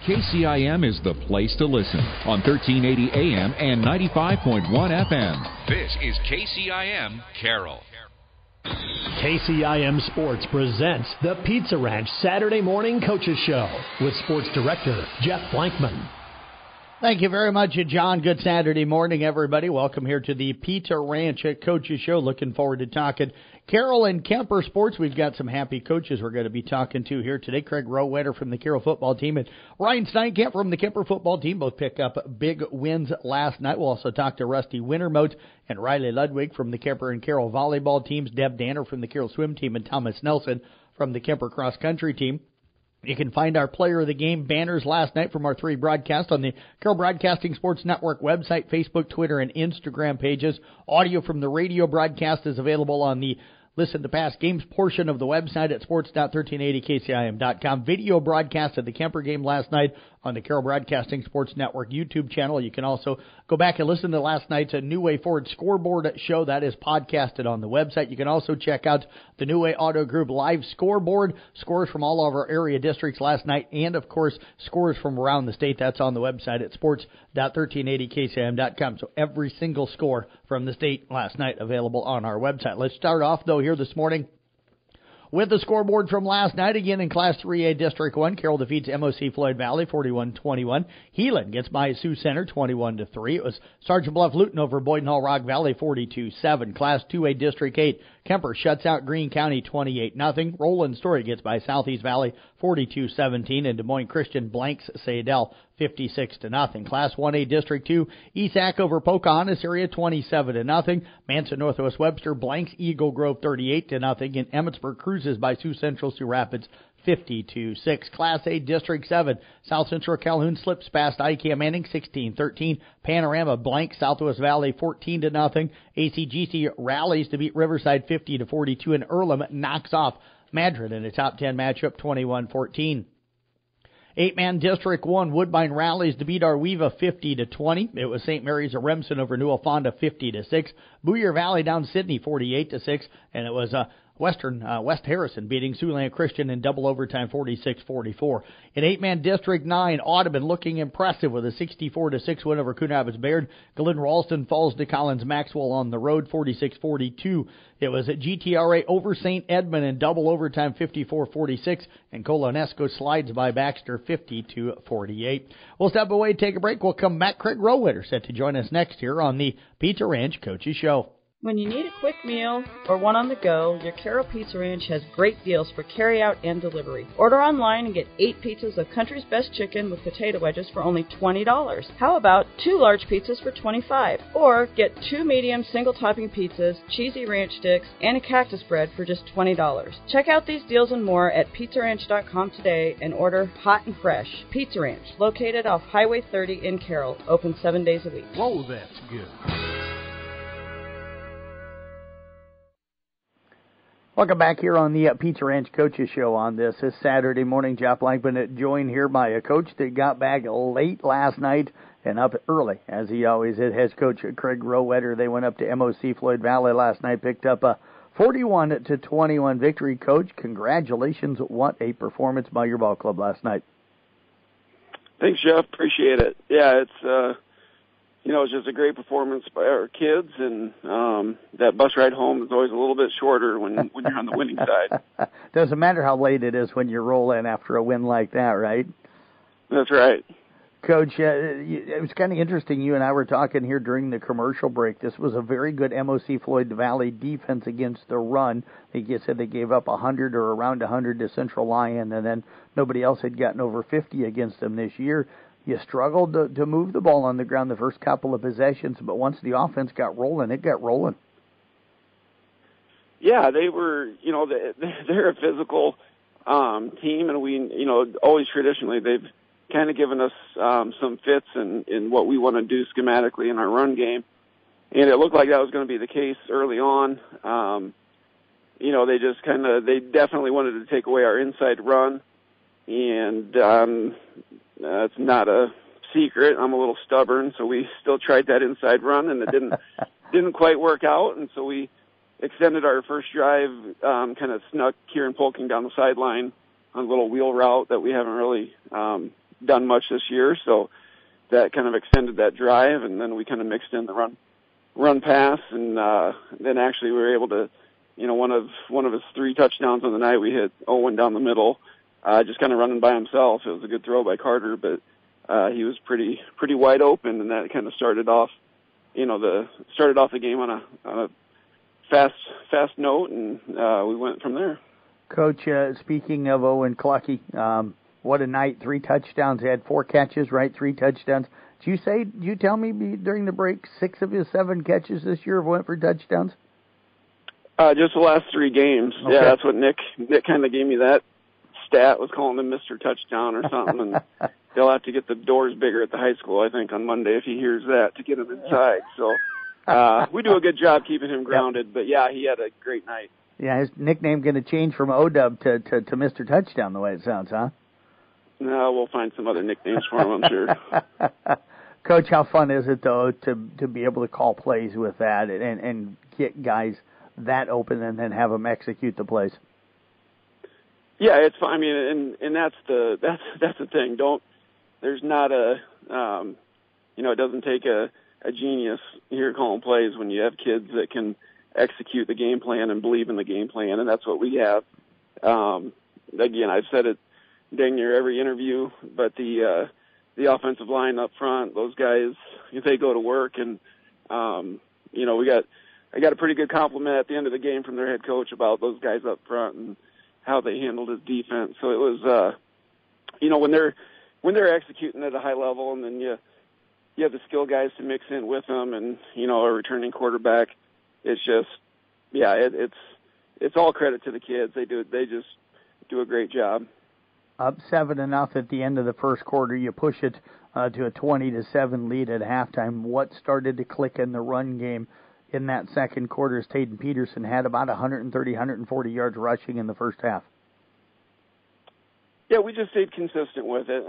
KCIM is the place to listen on 1380 AM and 95.1 FM. This is KCIM Carroll. KCIM Sports presents the Pizza Ranch Saturday Morning Coaches Show with Sports Director Jeff Blankman. Thank you very much, John. Good Saturday morning, everybody. Welcome here to the Pizza Ranch Coaches Show. Looking forward to talking Carroll and Kemper sports. We've got some happy coaches we're going to be talking to here today. Craig Rowetter from the Carroll football team and Ryan Steinkamp from the Kemper football team both pick up big wins last night. We'll also talk to Rusty Wintermote and Riley Ludwig from the Kemper and Carroll volleyball teams, Deb Danner from the Carroll swim team, and Thomas Nelson from the Kemper cross country team. You can find our Player of the Game banners last night from our three broadcasts on the Carroll Broadcasting Sports Network website, Facebook, Twitter, and Instagram pages. Audio from the radio broadcast is available on the Listen to Past Games portion of the website at sports.1380kcim.com. Video broadcast of the Kemper game last night on the Carroll Broadcasting Sports Network YouTube channel. You can also go back and listen to last night's New Way Forward scoreboard show. That is podcasted on the website. You can also check out the New Way Auto Group live scoreboard, scores from all of our area districts last night, and, of course, scores from around the state. That's on the website at sports.1380kcim.com. So every single score from the state last night available on our website. Let's start off, though, here this morning with the scoreboard from last night. Again, in Class 3A District 1, Carroll defeats MOC Floyd Valley 41-21. Heelan gets by Sioux Center 21-3. It was Sergeant Bluff Luton over Boyden Hall Rock Valley 42-7. Class 2A District 8, Kemper shuts out Greene County 28-0. Roland Story gets by Southeast Valley 42-17. And Des Moines Christian blanks Sadell 56-0. Class 1A District 2, Esac over Pocahontas area 27-0. Manson Northwest Webster blanks Eagle Grove 38-0. And Emmitsburg cruises by Sioux Central Sioux Rapids 50-6. Class A District 7, South Central Calhoun slips past ICAM Manning 16-13. Panorama blanks Southwest Valley 14-0. ACGC rallies to beat Riverside 50-42. And Earlham knocks off Madrid in a top 10 matchup 21-14. 8-man District 1, Woodbine rallies to beat Arweva 50-20. It was St. Mary's of Remsen over New Alfonda 50-6. Boyer Valley down Sydney 48-6. And it was West Harrison beating Siouxland Christian in double overtime 46-44. In 8-man District 9, Audubon looking impressive with a 64-6 win over Coon Rapids Bayard. Glen Ralston falls to Collins Maxwell on the road 46-42. It was at GTRA over St. Edmund in double overtime 54-46. And Colonesco slides by Baxter 50-48. We'll step away, take a break. We'll come back. Craig Rowetter set to join us next here on the Pizza Ranch Coaches Show. When you need a quick meal or one on the go, your Carroll Pizza Ranch has great deals for carryout and delivery. Order online and get 8 pizzas of Country's Best Chicken with potato wedges for only $20. How about 2 large pizzas for $25? Or get 2 medium single-topping pizzas, cheesy ranch sticks, and a cactus bread for just $20. Check out these deals and more at pizzaranch.com today and order hot and fresh. Pizza Ranch, located off Highway 30 in Carroll, open 7 days a week. Whoa, that's good. Welcome back here on the Pizza Ranch Coaches Show on this Saturday morning. Jeff Blankman joined here by a coach that got back late last night and up early, as he always did. Head coach Craig Rowetter. They went up to MOC Floyd Valley last night, picked up a 41-21 victory. Coach, congratulations. What a performance by your ball club last night. Thanks, Jeff. Appreciate it. Yeah, it's it's just a great performance by our kids, and that bus ride home is always a little bit shorter when you're on the winning side. Doesn't matter how late it is when you roll in after a win like that, right? That's right. Coach, it was kind of interesting. You and I were talking here during the commercial break. This was a very good MOC Floyd Valley defense against the run. Like you said, they gave up 100 or around 100 to Central Lyon, and then nobody else had gotten over 50 against them this year. You struggled to move the ball on the ground the first couple of possessions, but once the offense got rolling, it got rolling. Yeah, they were, they're a physical team, and we, always traditionally they've kind of given us some fits in what we want to do schematically in our run game. And it looked like that was going to be the case early on. They definitely wanted to take away our inside run. And it's not a secret. I'm a little stubborn, so we still tried that inside run, and it didn't quite work out. And so we extended our first drive, kind of snuck Kieran Polking down the sideline on a little wheel route that we haven't really done much this year, so that kind of extended that drive, and then we kind of mixed in the run pass, and then actually we were able to, one of his 3 touchdowns on the night, we hit Owen down the middle, just kind of running by himself. It was a good throw by Carter, but he was pretty wide open, and that kind of started off the game on a fast note, and we went from there. Coach, speaking of Owen Clucky, what a night! 3 touchdowns. He had 4 catches, right? 3 touchdowns. Did you tell me during the break 6 of his 7 catches this year went for touchdowns? Just the last 3 games. Okay. Yeah, that's what Nick kind of gave me that stat, was calling him Mr. Touchdown or something, and they'll have to get the doors bigger at the high school, I think, on Monday if he hears that, to get him inside. So we do a good job keeping him grounded, but yeah, he had a great night. Yeah, his nickname going to change from O-Dub to Mr. Touchdown, the way it sounds, huh? No, we'll find some other nicknames for him, I'm sure. Coach, how fun is it, though, to be able to call plays with that and get guys that open and then have them execute the plays? Yeah, it's fun. I mean, and that's the thing. There's not it doesn't take a genius here calling plays when you have kids that can execute the game plan and believe in the game plan, and that's what we have. Again, I've said it dang near every interview, but the offensive line up front, those guys, if they go to work, and I got a pretty good compliment at the end of the game from their head coach about those guys up front and how they handled his defense. So it was, when they're executing at a high level, and then you have the skill guys to mix in with them, and a returning quarterback. It's just, it's all credit to the kids. They just do a great job. Up 7-0 at the end of the first quarter, you push it to a 20-7 lead at halftime. What started to click in the run game in that second quarter as Taden Peterson had about 130, 140 yards rushing in the first half? Yeah, we just stayed consistent with it.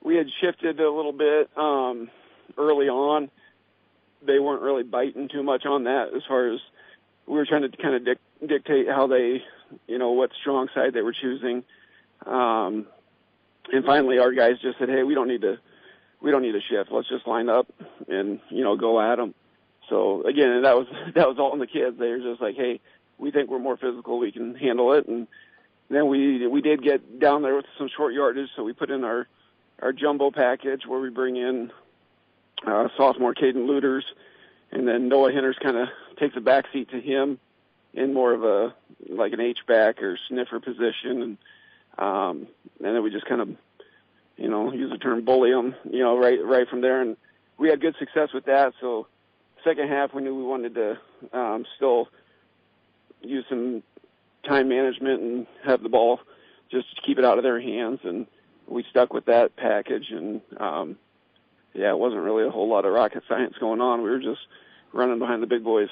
We had shifted a little bit early on. They weren't really biting too much on that, as far as we were trying to kind of dictate how they, what strong side they were choosing. And finally our guys just said, hey, we don't need to shift. Let's just line up and, go at them. So again, that was all in the kids. They were just like, hey, we think we're more physical. We can handle it. And then we did get down there with some short yardage. So we put in our jumbo package where we bring in sophomore Caden Luters, and then Noah Henners kind of takes a back seat to him in more of an H-back or sniffer position. And then we just kind of, use the term bully them, right from there. And we had good success with that. So second half, we knew we wanted to still use some time management and have the ball just keep it out of their hands. And we stuck with that package. And, it wasn't really a whole lot of rocket science going on. We were just running behind the big boys.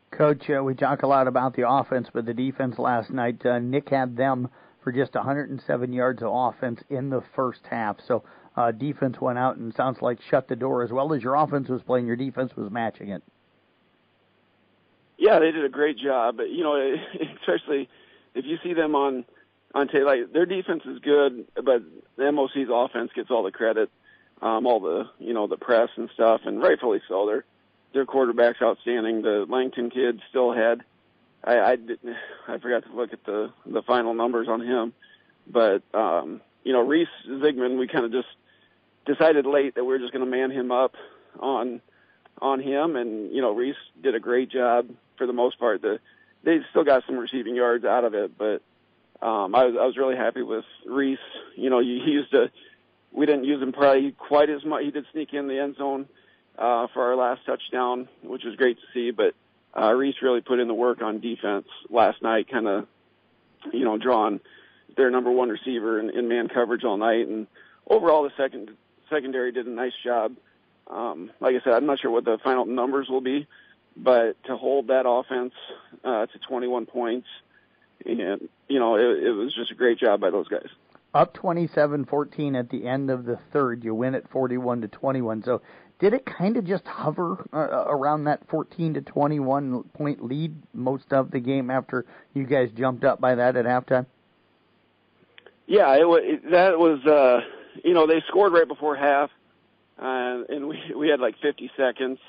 Coach, we talk a lot about the offense, but the defense last night, Nick had them for just 107 yards of offense in the first half. So defense went out and sounds like shut the door. As well as your offense was playing, your defense was matching it. Yeah, they did a great job. But, especially if you see them on tape, like, their defense is good, but the MOC's offense gets all the credit, all the, the press and stuff, and rightfully so. Their quarterback's outstanding. The Langton kid still had, I forgot to look at the final numbers on him, but Reese Zigman, we kind of just decided late that we were just going to man him up on him, and Reese did a great job for the most part. They still got some receiving yards out of it, but I was really happy with Reese. We didn't use him probably quite as much. He did sneak in the end zone for our last touchdown, which was great to see, but Reese really put in the work on defense last night, kind of, drawing their number one receiver in man coverage all night. And overall, the secondary did a nice job. Like I said, I'm not sure what the final numbers will be, but to hold that offense to 21 points, and, it was just a great job by those guys. Up 27-14 at the end of the third. You win at 41-21. So did it kind of just hover around that 14-21 point lead most of the game after you guys jumped up by that at halftime? Yeah, that was they scored right before half, and we had like 50 seconds,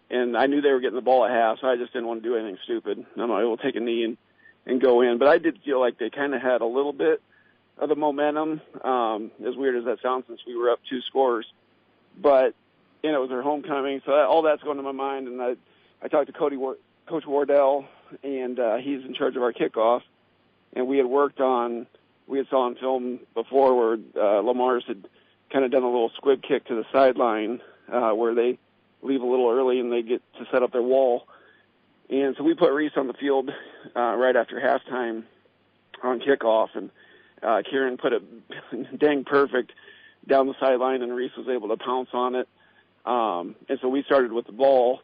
and I knew they were getting the ball at half, so I just didn't want to do anything stupid. I'm like, we'll take a knee and go in. But I did feel like they kind of had a little bit of the momentum, as weird as that sounds, since we were up 2 scores. But, it was their homecoming, so all that's going to my mind. And I talked to Coach Wardell, and he's in charge of our kickoff. And we had saw on film before where Lamar's had kind of done a little squib kick to the sideline where they leave a little early and they get to set up their wall. And so we put Reese on the field right after halftime on kickoff, and Kieran put it dang perfect down the sideline, and Reese was able to pounce on it. And so we started with the ball,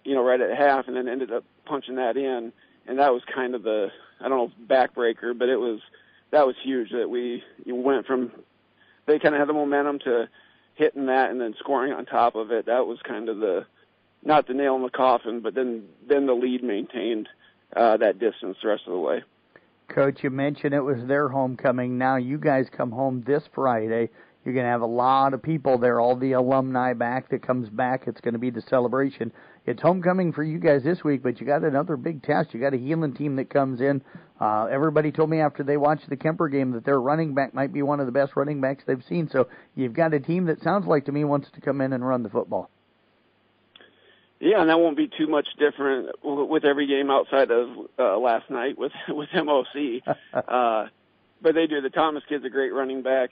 right at half, and then ended up punching that in. And that was kind of the, I don't know, backbreaker, but that was huge that you went from, they kind of had the momentum to hitting that and then scoring on top of it. That was kind of not the nail in the coffin, but then the lead maintained that distance the rest of the way. Coach, you mentioned it was their homecoming. Now you guys come home this Friday. You're going to have a lot of people there, all the alumni back that comes back. It's going to be the celebration. It's homecoming for you guys this week, but you got another big test. You got a Heelan team that comes in. Everybody told me after they watched the Kemper game that their running back might be one of the best running backs they've seen. So you've got a team that sounds like to me wants to come in and run the football. Yeah, and that won't be too much different with every game outside of last night with MOC. But they do. The Thomas kid's a great running back.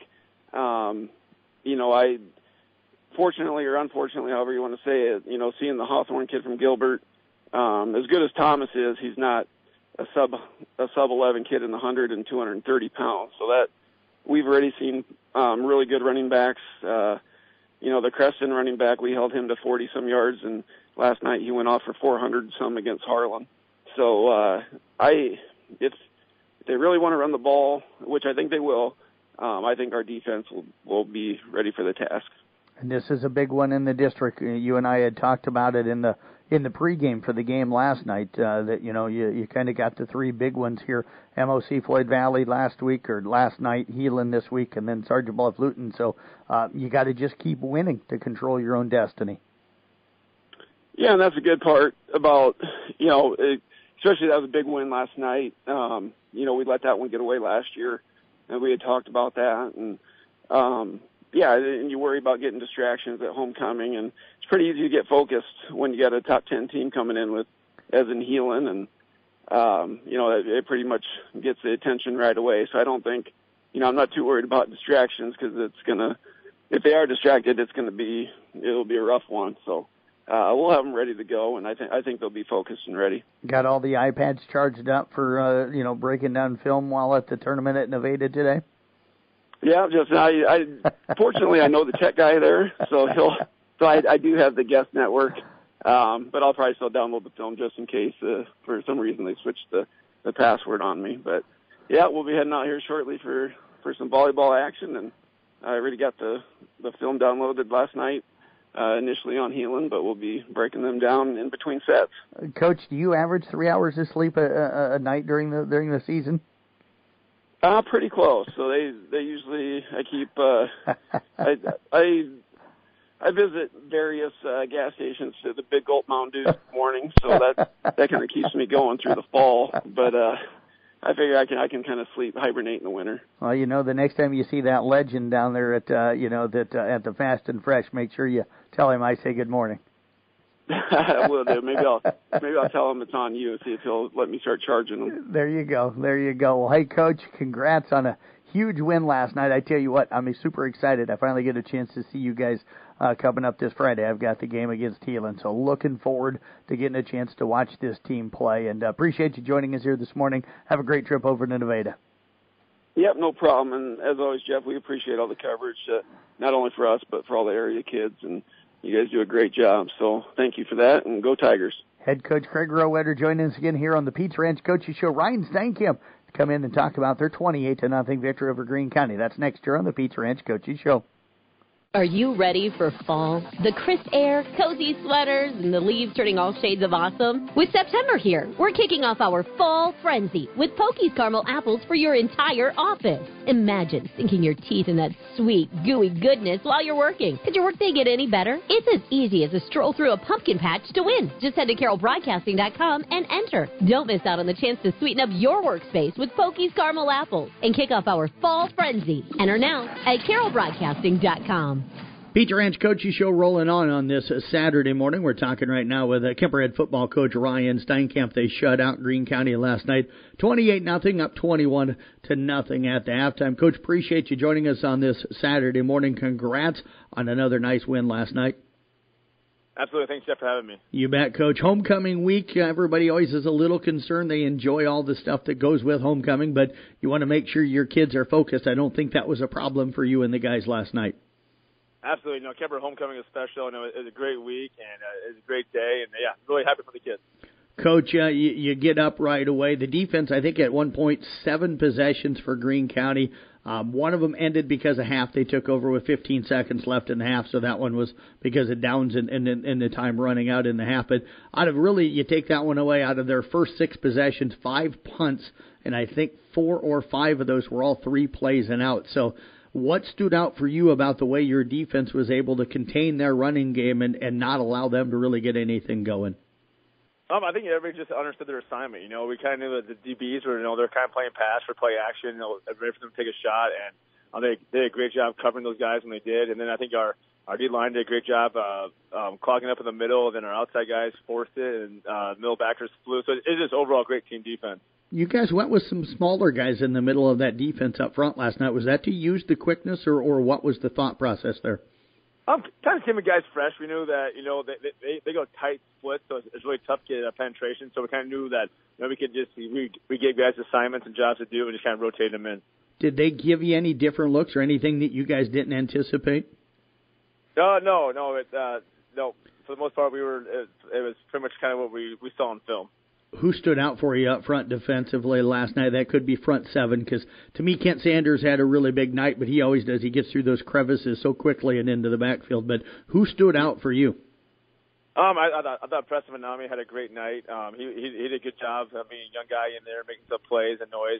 I fortunately or unfortunately, however you want to say it, seeing the Hawthorne kid from Gilbert, as good as Thomas is, he's not a sub 11 kid in the 100 and 230 pounds. So that we've already seen really good running backs. The Creston running back, we held him to 40 some yards, and last night he went off for 400 some against Harlan. So if they really want to run the ball, which I think they will, I think our defense will be ready for the task. And this is a big one in the district. You and I had talked about it in the pregame for the game last night. That you kind of got the 3 big ones here: MOC Floyd Valley last night, Heelan this week, and then Sergeant Bluff Luton. So you got to just keep winning to control your own destiny. Yeah, and that's a good part about especially that was a big win last night. We let that one get away last year, and we had talked about that, and and you worry about getting distractions at homecoming, and it's pretty easy to get focused when you got a top 10 team coming in with, as in Heelan, and it pretty much gets the attention right away. So I don't think, I'm not too worried about distractions, because if they are distracted, it'll be a rough one. So we'll have them ready to go, and I think they'll be focused and ready. Got all the iPads charged up for breaking down film while at the tournament at Nevada today? Yeah, just I fortunately I know the tech guy there, so I do have the guest network, but I'll probably still download the film just in case for some reason they switched the password on me. But yeah, we'll be heading out here shortly for some volleyball action, and I already got the film downloaded last night. Initially on Heelan, but we'll be breaking them down in between sets. Coach, do you average 3 hours of sleep a night during the season? Pretty close. So they usually I keep I visit various gas stations to the Big Gulp Mountain Dew morning, so that kind of keeps me going through the fall. But I figure I can kind of hibernate in the winter. Well, the next time you see that legend down there at at the Fast and Fresh, make sure you tell him I say good morning. I will do. Maybe I'll tell him it's on you and see if he'll let me start charging them. There you go. Well, hey, Coach, congrats on a huge win last night. I tell you what, I'm super excited. I finally get a chance to see you guys coming up this Friday. I've got the game against Heelan, so looking forward to getting a chance to watch this team play. And appreciate you joining us here this morning. Have a great trip over to Nevada. Yep, no problem. And as always, Jeff, we appreciate all the coverage, not only for us, but for all the area kids. And you guys do a great job. So thank you for that, and go Tigers. Head coach Craig Rowetter joining us again here on the Pizza Ranch Coaches Show. Ryan Stankham to come in and talk about their 28-0 victory over Greene County. That's next year on the Pizza Ranch Coaches Show. Are you ready for fall? The crisp air, cozy sweaters, and the leaves turning all shades of awesome? With September here, we're kicking off our fall frenzy with Pokey's caramel apples for your entire office. Imagine sinking your teeth in that sweet, gooey goodness while you're working. Could your workday get any better? It's as easy as a stroll through a pumpkin patch to win. Just head to carolbroadcasting.com and enter. Don't miss out on the chance to sweeten up your workspace with Pokey's caramel apples and kick off our fall frenzy. Enter now at carolbroadcasting.com. Pizza Ranch Coaches Show rolling on this Saturday morning. We're talking right now with Kemperhead football coach Ryan Steinkamp. They shut out Greene County last night, 28-0, up 21-0 at the halftime. Coach, appreciate you joining us on this Saturday morning. Congrats on another nice win last night. Absolutely. Thanks, Jeff, for having me. You bet, Coach. Homecoming week, everybody always is a little concerned. They enjoy all the stuff that goes with homecoming, but you want to make sure your kids are focused. I don't think that was a problem for you and the guys last night. Absolutely. No, Kemper homecoming is special. It was a great week, and it was a great day, and, yeah, really happy for the kids. Coach, you get up right away. The defense, I think at one point, 7 possessions for Greene County. One of them ended because of half. They took over with 15 seconds left in the half, so that one was because of downs and the time running out in the half. But you take that one away, out of their first 6 possessions, 5 punts, and I think 4 or 5 of those were all 3 plays and out. So what stood out for you about the way your defense was able to contain their running game and not allow them to really get anything going? I think everybody just understood their assignment. We kind of knew that the DBs were, they're kind of playing pass for play action, ready for them to take a shot, and they did a great job covering those guys when they did. And then I think our D-line did a great job clogging up in the middle, and then our outside guys forced it, and middle backers flew. So it's just overall great team defense. You guys went with some smaller guys in the middle of that defense up front last night. Was that to use the quickness, or what was the thought process there? Kind of came with guys fresh. We knew that, they go tight splits, so it's really tough to get penetration. So we kind of knew that, we could we gave guys assignments and jobs to do and just kind of rotate them in. Did they give you any different looks or anything that you guys didn't anticipate? No. No. For the most part, it was pretty much kind of what we saw on film. Who stood out for you up front defensively last night? That could be front 7, because to me, Kent Sanders had a really big night, but he always does. He gets through those crevices so quickly and into the backfield. But who stood out for you? I thought Preston Manami had a great night. He did a good job being a young guy in there, making some plays and noise.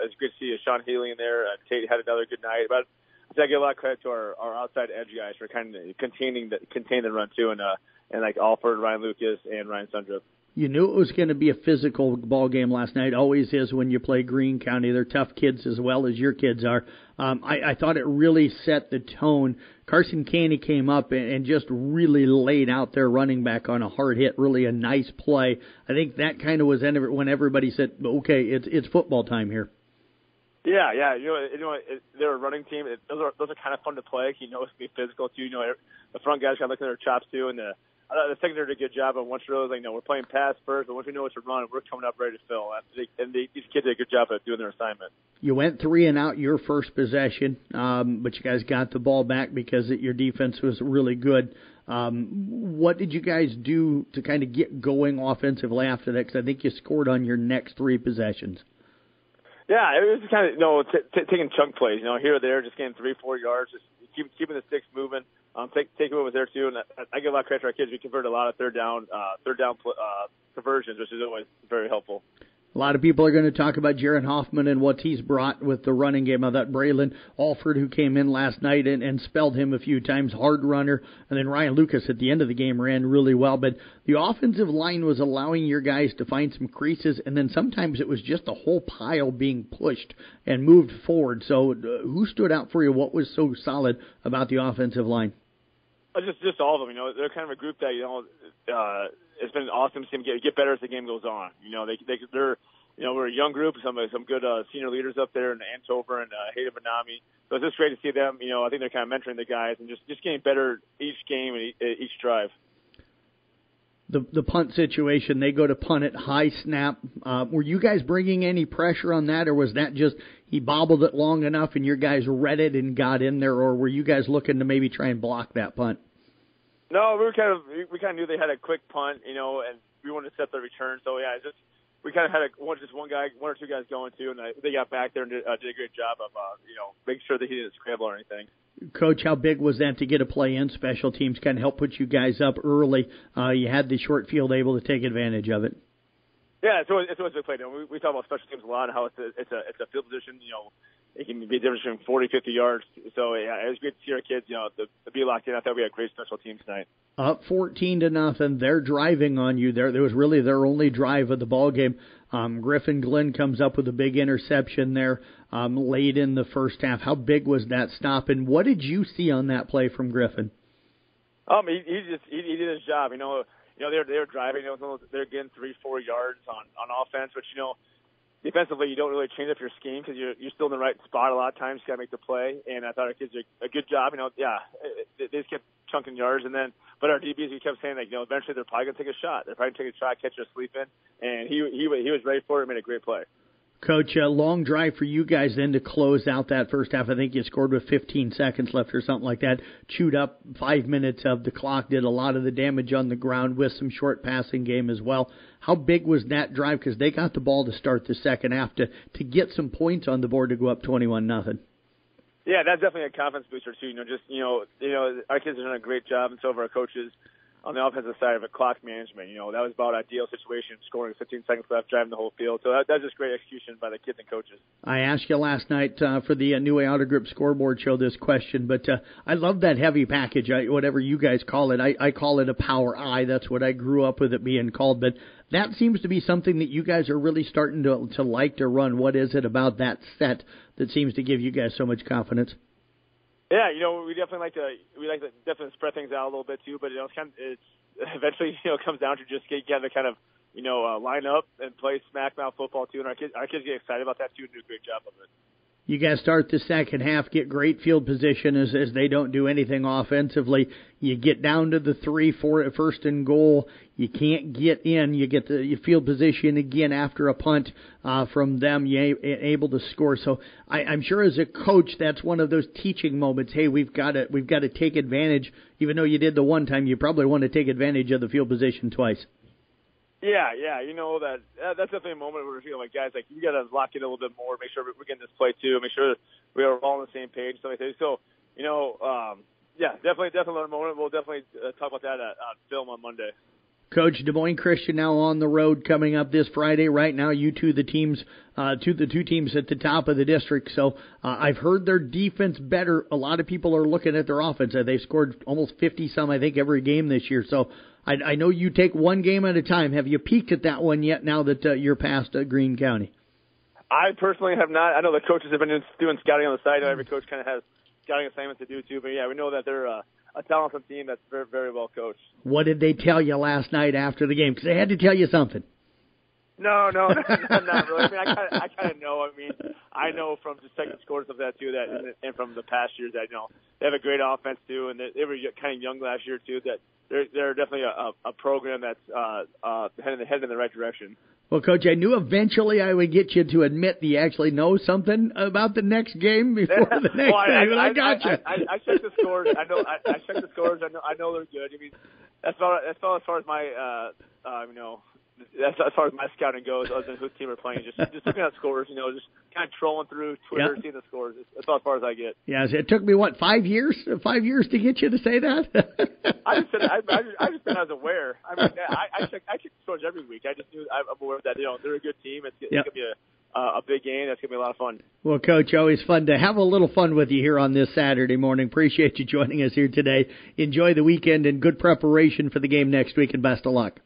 It's good to see Sean Healy in there. Tate had another good night. But I think I give a lot of credit to our outside edge guys for kind of containing the run too, and like Alford, Ryan Lucas, and Ryan Sundrup. You knew it was going to be a physical ball game last night. Always is when you play Greene County. They're tough kids as well as your kids are. I thought it really set the tone. Carson Caney came up and just really laid out their running back on a hard hit, really a nice play. I think that kind of was when everybody said, okay, it's football time here. Yeah. They're a running team. Those are kind of fun to play. It's going to be physical too. The front guys got to look at their chops too, and the secondary did a good job on once those. We're playing pass first, but once we know what to run, we're coming up ready to fill. These kids did a good job at doing their assignment. You went 3 and out your first possession, but you guys got the ball back because your defense was really good. What did you guys do to kind of get going offensively after that? Because I think you scored on your next 3 possessions. Yeah, it was kind of taking chunk plays. Here or there, just getting 3-4 yards, just keeping the sticks moving. Taking what was there too, and I give a lot of credit to our kids. We converted a lot of third down conversions, which is always very helpful. A lot of people are going to talk about Jaron Hoffman and what he's brought with the running game. Of that Braylon Alford, who came in last night and spelled him a few times, hard runner, and then Ryan Lucas at the end of the game ran really well. But the offensive line was allowing your guys to find some creases, and then sometimes it was just a whole pile being pushed and moved forward. So who stood out for you? What was so solid about the offensive line? Just all of them. They're kind of a group that it's been awesome to see them get better as the game goes on. They're we're a young group, some good senior leaders up there in Antover and Hayden Benami. So it's just great to see them. I think they're kind of mentoring the guys and just getting better each game and each drive. The punt situation, they go to punt it, high snap. Were you guys bringing any pressure on that, or was that just he bobbled it long enough and your guys read it and got in there, or were you guys looking to maybe try and block that punt? No, we kind of knew they had a quick punt, and we wanted to set the return. So yeah, we kind of had one or two guys going too, and they got back there and did a great job of making sure that he didn't scramble or anything. Coach, how big was that to get a play in special teams, kind of help put you guys up early? You had the short field able to take advantage of it. Yeah, it's always a big play. We talk about special teams a lot and how it's a field position. It can be a difference between 40, 50 yards. So yeah, it was great to see our kids, to be locked in. I thought we had great special teams tonight. Up 14-0, they're driving on you. There was really their only drive of the ball game. Griffin Glenn comes up with a big interception there late in the first half. How big was that stop, and what did you see on that play from Griffin? He did his job. They were driving. They're getting 3-4 yards on offense, which defensively you don't really change up your scheme because you're still in the right spot a lot of times. You got to make the play, and I thought our kids did a good job. They just kept chunking yards, but our DBs, we kept saying eventually they're probably gonna take a shot. They're probably gonna take a shot, catch us sleeping, and he was ready for it and made a great play. Coach, a long drive for you guys then to close out that first half. I think you scored with 15 seconds left or something like that. Chewed up 5 minutes of the clock, did a lot of the damage on the ground with some short passing game as well. How big was that drive? Because they got the ball to start the second half to get some points on the board to go up 21-0. Yeah, that's definitely a confidence booster too. Our kids have done a great job, and so have our coaches on the offensive side of it, clock management. That was about ideal situation, scoring 15 seconds left, driving the whole field. So that's just great execution by the kids and coaches. I asked you last night for the New Way Auto Group scoreboard show this question, but I love that heavy package, whatever you guys call it. I call it a Power I. That's what I grew up with it being called. But that seems to be something that you guys are really starting to like to run. What is it about that set that seems to give you guys so much confidence? Yeah, we definitely like to definitely spread things out a little bit too, but it's eventually it comes down to just get together, kind of line up and play smack mouth football too, and our kids get excited about that too and do a great job of it. You guys start the second half, get great field position as they don't do anything offensively. You get down to the 3-4 first and goal. You can't get in. You get the field position again after a punt from them. You're able to score. So I'm sure as a coach, that's one of those teaching moments. Hey, we've got to take advantage. Even though you did the one time, you probably want to take advantage of the field position twice. Yeah, that's definitely a moment where we're feeling like, guys, you got to lock in a little bit more, make sure we're getting this play too, make sure we are all on the same page, stuff like that. So, definitely a moment. We'll definitely talk about that on film on Monday. Coach, Des Moines Christian now on the road coming up this Friday. Right now, you two, the two teams at the top of the district. So I've heard their defense better. A lot of people are looking at their offense. They've scored almost 50-some, I think, every game this year. So I know you take one game at a time. Have you peeked at that one yet now that you're past Greene County? I personally have not. I know the coaches have been doing scouting on the side. Every coach kind of has scouting assignments to do too. But, yeah, we know that they're a talented team that's very, very well coached. What did they tell you last night after the game? Because they had to tell you something. No, not really. I kind of know. I know from just checking scores of that too, and from the past years, I know they have a great offense too, and they were kind of young last year too. That they're definitely a program that's heading in the right direction. Well, Coach, I knew eventually I would get you to admit that you actually know something about the next game before the next game. I got you. I checked the scores. I checked the scores. I know they're good. That's about as far as my that's as far as my scouting goes, other than whose team we're playing. Just looking at scores, just kind of trolling through Twitter, seeing the scores. That's about as far as I get. Yeah, it took me 5 years? 5 years to get you to say that? I just said I was aware. I check the scores every week. I just knew I'm aware that they're a good team. It's gonna be a big game. That's gonna be a lot of fun. Well, Coach, always fun to have a little fun with you here on this Saturday morning. Appreciate you joining us here today. Enjoy the weekend and good preparation for the game next week, and best of luck.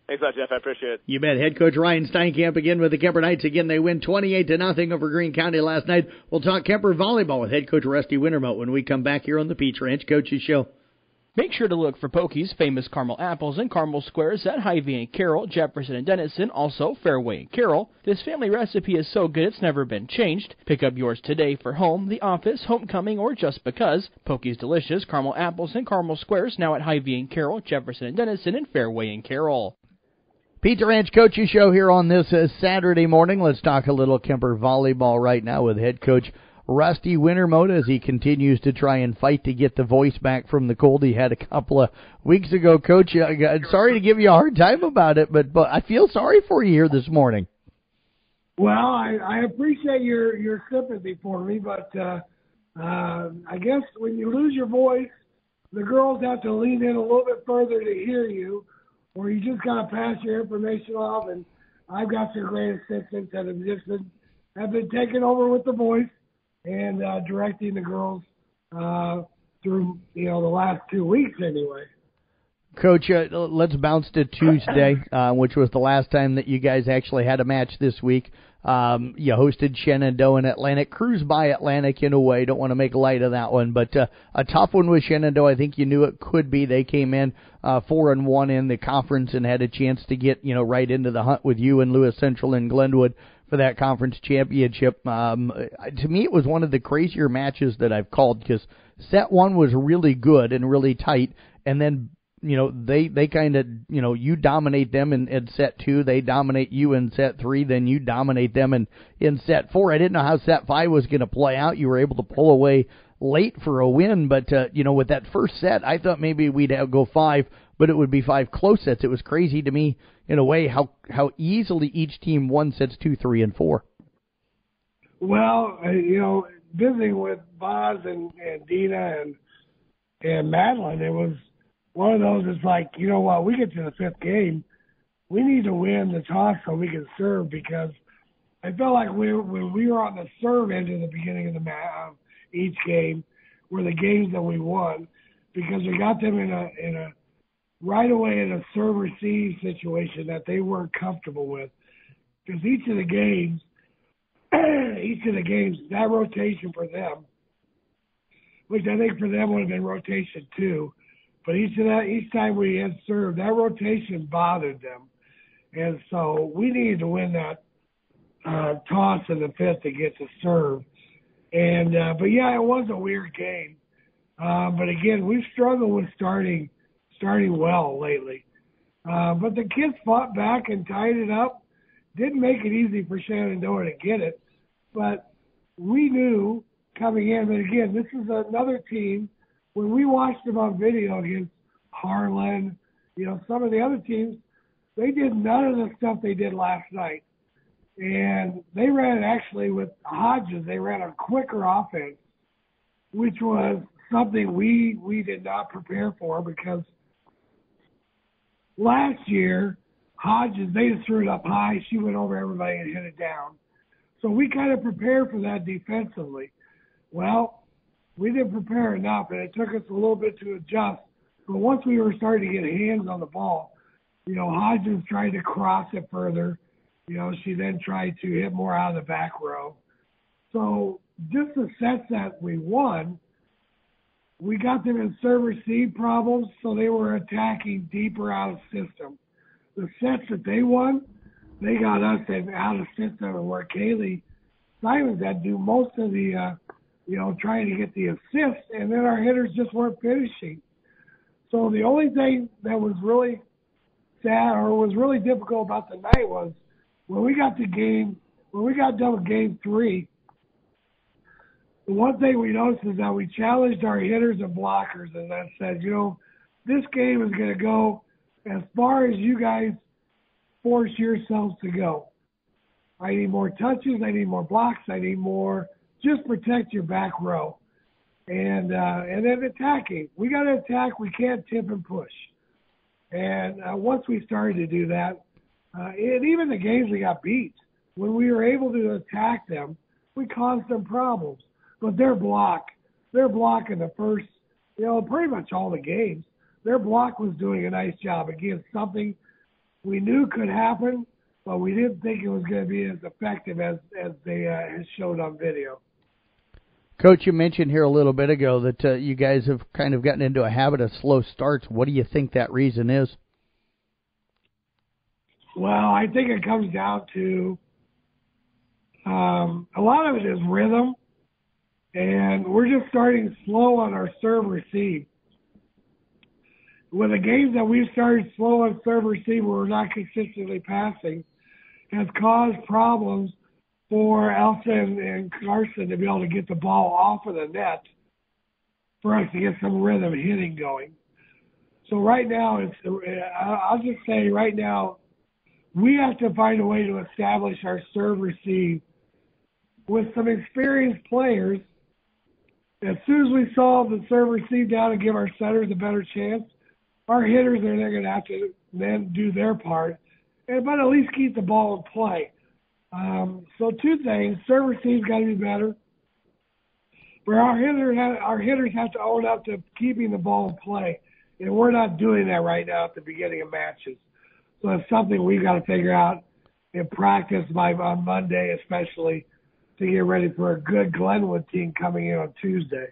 Thanks a lot, Jeff. I appreciate it. You bet. Head coach Ryan Steinkamp again with the Kemper Knights. Again, they win 28-0 over Greene County last night. We'll talk Kemper volleyball with head coach Rusty Wintermote when we come back here on the Peach Ranch Coaches Show. Make sure to look for Pokey's famous caramel apples and caramel squares at Hy-Vee and Carroll, Jefferson and Denison, also Fairway and Carroll. This family recipe is so good it's never been changed. Pick up yours today for home, the office, homecoming, or just because. Pokey's delicious caramel apples and caramel squares now at Hy-Vee and Carroll, Jefferson and Denison, and Fairway and Carroll. Pizza Ranch Coaches Show here on this Saturday morning. Let's talk a little Kemper volleyball right now with head coach Rusty Wintermote as he continues to try and fight to get the voice back from the cold he had a couple of weeks ago. Coach, sorry to give you a hard time about it, but I feel sorry for you here this morning. Well, I appreciate your sympathy for me, but I guess when you lose your voice, the girls have to lean in a little bit further to hear you, or you just got to pass your information off. And I've got some great assistants that have been taking over with the voice and directing the girls through the last 2 weeks anyway. Coach, let's bounce to Tuesday, which was the last time that you guys actually had a match this week. You hosted Shenandoah and Atlantic. Cruised by Atlantic in a way. Don't want to make light of that one, but a tough one with Shenandoah. I think you knew it could be. They came in 4-1 in the conference and had a chance to get right into the hunt with you and Lewis Central and Glenwood for that conference championship. To me, it was one of the crazier matches that I've called because set one was really good and really tight, and then they kind of, you dominate them in set two, they dominate you in set three, then you dominate them in set four. I didn't know how set five was going to play out. You were able to pull away late for a win, but, with that first set, I thought maybe we'd go five, but it would be five close sets. It was crazy to me, in a way, how easily each team won sets 2, 3, and 4. Well, visiting with Boz and Dina and Madeline, it was one of those. It's like, you know what, we get to the fifth game, we need to win the toss so we can serve, because I felt like when we were on the serve end in the beginning of each game were the games that we won, because we got them in a right away in a serve receive situation that they weren't comfortable with, because each of the games, that rotation for them, which I think for them would have been rotation 2. But each time we had served, that rotation bothered them. And so we needed to win that toss in the fifth to get to serve. And but yeah, it was a weird game. But again, we've struggled with starting well lately. But the kids fought back and tied it up. Didn't make it easy for Shenandoah to get it. But we knew coming in, but again, this is another team. When we watched them on video against Harlan, some of the other teams, they did none of the stuff they did last night. And they ran, actually, with Hodges, they ran a quicker offense, which was something we did not prepare for, because last year, Hodges, they just threw it up high. She went over everybody and hit it down. So we kind of prepared for that defensively. Well, we didn't prepare enough, and it took us a little bit to adjust. But once we were starting to get hands on the ball, Hodges tried to cross it further. She then tried to hit more out of the back row. So just the sets that we won, we got them in serve receive problems, so they were attacking deeper out of system. The sets that they won, they got us out of system, and where Kaylee Simons had to do most of the trying to get the assist, and then our hitters just weren't finishing. So the only thing that was really sad or was really difficult about the night was when we got done with game 3, the one thing we noticed is that we challenged our hitters and blockers, and that said, this game is going to go as far as you guys force yourselves to go. I need more touches, I need more blocks, I need more. Just protect your back row, and then attacking. We got to attack. We can't tip and push. And once we started to do that, and even the games we got beat, when we were able to attack them, we caused them problems. But their block in the first, pretty much all the games, their block was doing a nice job against something we knew could happen, but we didn't think it was going to be as effective as they had showed on video. Coach, you mentioned here a little bit ago that you guys have kind of gotten into a habit of slow starts. What do you think that reason is? Well, I think it comes down to a lot of it is rhythm, and we're just starting slow on our serve receive. With the games that we've started slow on serve receive, where we're not consistently passing, has caused problems for Elsa and Carson to be able to get the ball off of the net for us to get some rhythm hitting going. So right now, I'll just say right now, we have to find a way to establish our serve receive with some experienced players as soon as we saw the serve receive down and give our setters a better chance, our hitters are going to have to then do their part, but at least keep the ball in play. So two things: serve receive's got to be better, but our hitters have to own up to keeping the ball in play, and we're not doing that right now at the beginning of matches. So it's something we got to figure out in practice on Monday, especially to get ready for a good Glenwood team coming in on Tuesday.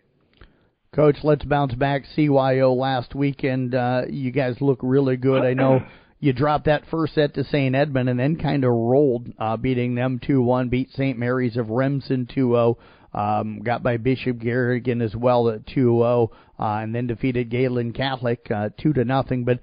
Coach, let's bounce back. CYO last weekend, you guys look really good. I know you dropped that first set to St. Edmund and then kind of rolled, beating them 2-1, beat St. Mary's of Remsen 2-0, got by Bishop Garrigan as well at 2-0, and then defeated Galen Catholic 2-0. But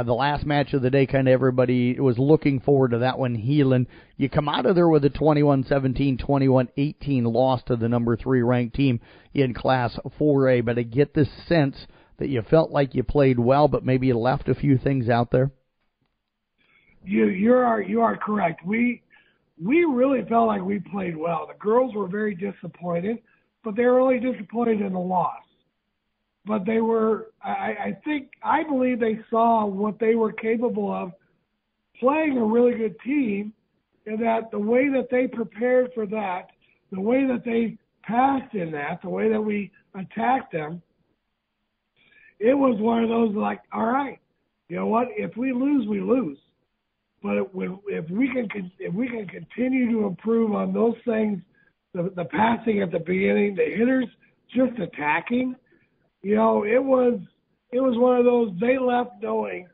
the last match of the day, kind of everybody was looking forward to that one, Heelan. You come out of there with a 21-17, 21-18 loss to the number 3 ranked team in Class 4A. But I get this sense that you felt like you played well, but maybe you left a few things out there. You are correct. We really felt like we played well. The girls were very disappointed, but they were only disappointed in the loss. But they were, I believe they saw what they were capable of playing a really good team, and that the way that they prepared for that, the way that they passed in that, the way that we attacked them, it was one of those like, all right, you know what? If we lose, we lose. But if we can continue to improve on those things, the passing at the beginning, the hitters just attacking, you know, it was one of those. They left knowing,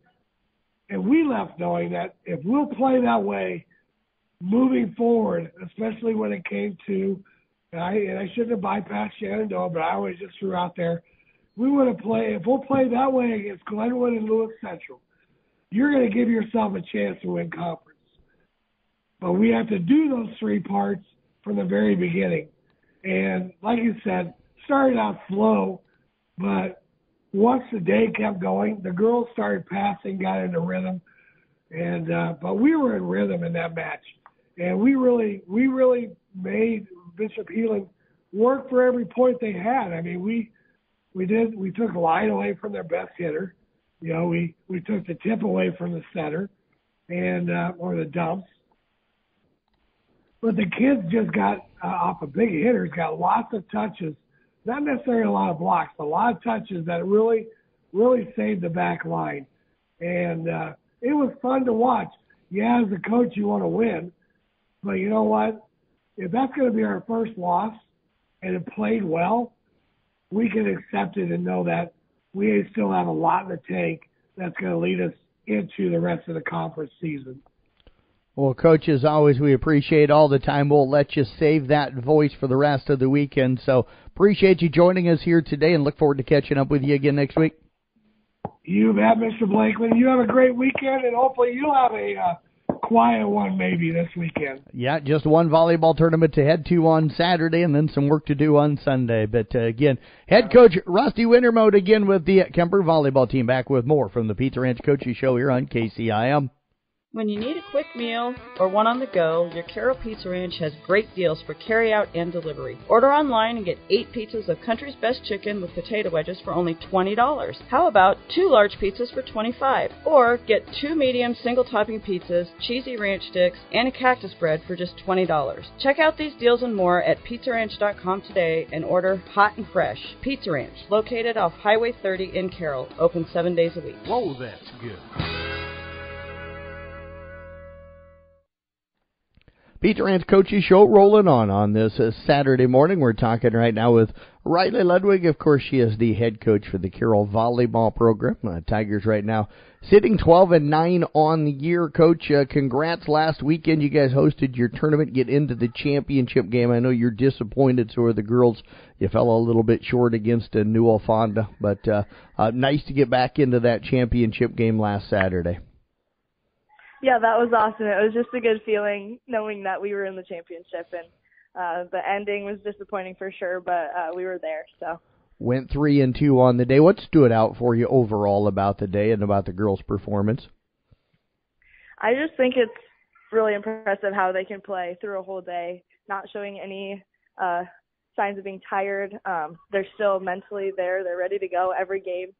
and we left knowing that if we'll play that way, moving forward, especially when it came to, and I shouldn't have bypassed Shenandoah, but I always just threw out there, we would have played, if we'll play that way against Glenwood and Lewis Central, you're going to give yourself a chance to win conference. But we have to do those 3 parts from the very beginning. And like you said, started out slow, but once the day kept going, the girls started passing, got into rhythm, and but we were in rhythm in that match. And we really made Bishop Heelan work for every point they had. I mean, we took a line away from their best hitter. You know, we took the tip away from the center and or the dumps. But the kids just got off of big hitters, got lots of touches, not necessarily a lot of blocks, but a lot of touches that really saved the back line. And it was fun to watch. Yeah, as a coach, you want to win. But you know what? If that's going to be our first loss and it played well, we can accept it and know that we still have a lot in the tank that's going to lead us into the rest of the conference season. Well, Coach, as always, we appreciate all the time. We'll let you save that voice for the rest of the weekend. So appreciate you joining us here today and look forward to catching up with you again next week. You bet, Mr. Blakeman. You have a great weekend, and hopefully you'll have a quiet one maybe this weekend. Yeah, just one volleyball tournament to head to on Saturday and then some work to do on Sunday. But again, head coach Rusty Wintermode again with the Kemper volleyball team, back with more from the Pizza Ranch Coaches Show here on KCIM. When you need a quick meal or one on the go, your Carroll Pizza Ranch has great deals for carry-out and delivery. Order online and get 8 pizzas of Country's Best Chicken with potato wedges for only $20. How about 2 large pizzas for $25? Or get 2 medium single-topping pizzas, cheesy ranch sticks, and a cactus bread for just $20. Check out these deals and more at PizzaRanch.com today and order hot and fresh. Pizza Ranch, located off Highway 30 in Carroll, open 7 days a week. Whoa, that's good. Pizza Ranch Coaches Show rolling on this Saturday morning. We're talking right now with Riley Ludwig. Of course, she is the head coach for the Carroll volleyball program. Tigers right now sitting 12-9 on the year. Coach, congrats last weekend. You guys hosted your tournament, get into the championship game. I know you're disappointed, so are the girls. You fell a little bit short against Newell Fonda, but nice to get back into that championship game last Saturday. Yeah, that was awesome. It was just a good feeling knowing that we were in the championship, and the ending was disappointing for sure, but we were there. So went 3-2 on the day. What stood out for you overall about the day and about the girls' performance? I just think it's really impressive how they can play through a whole day, not showing any signs of being tired. They're still mentally there. They're ready to go every game.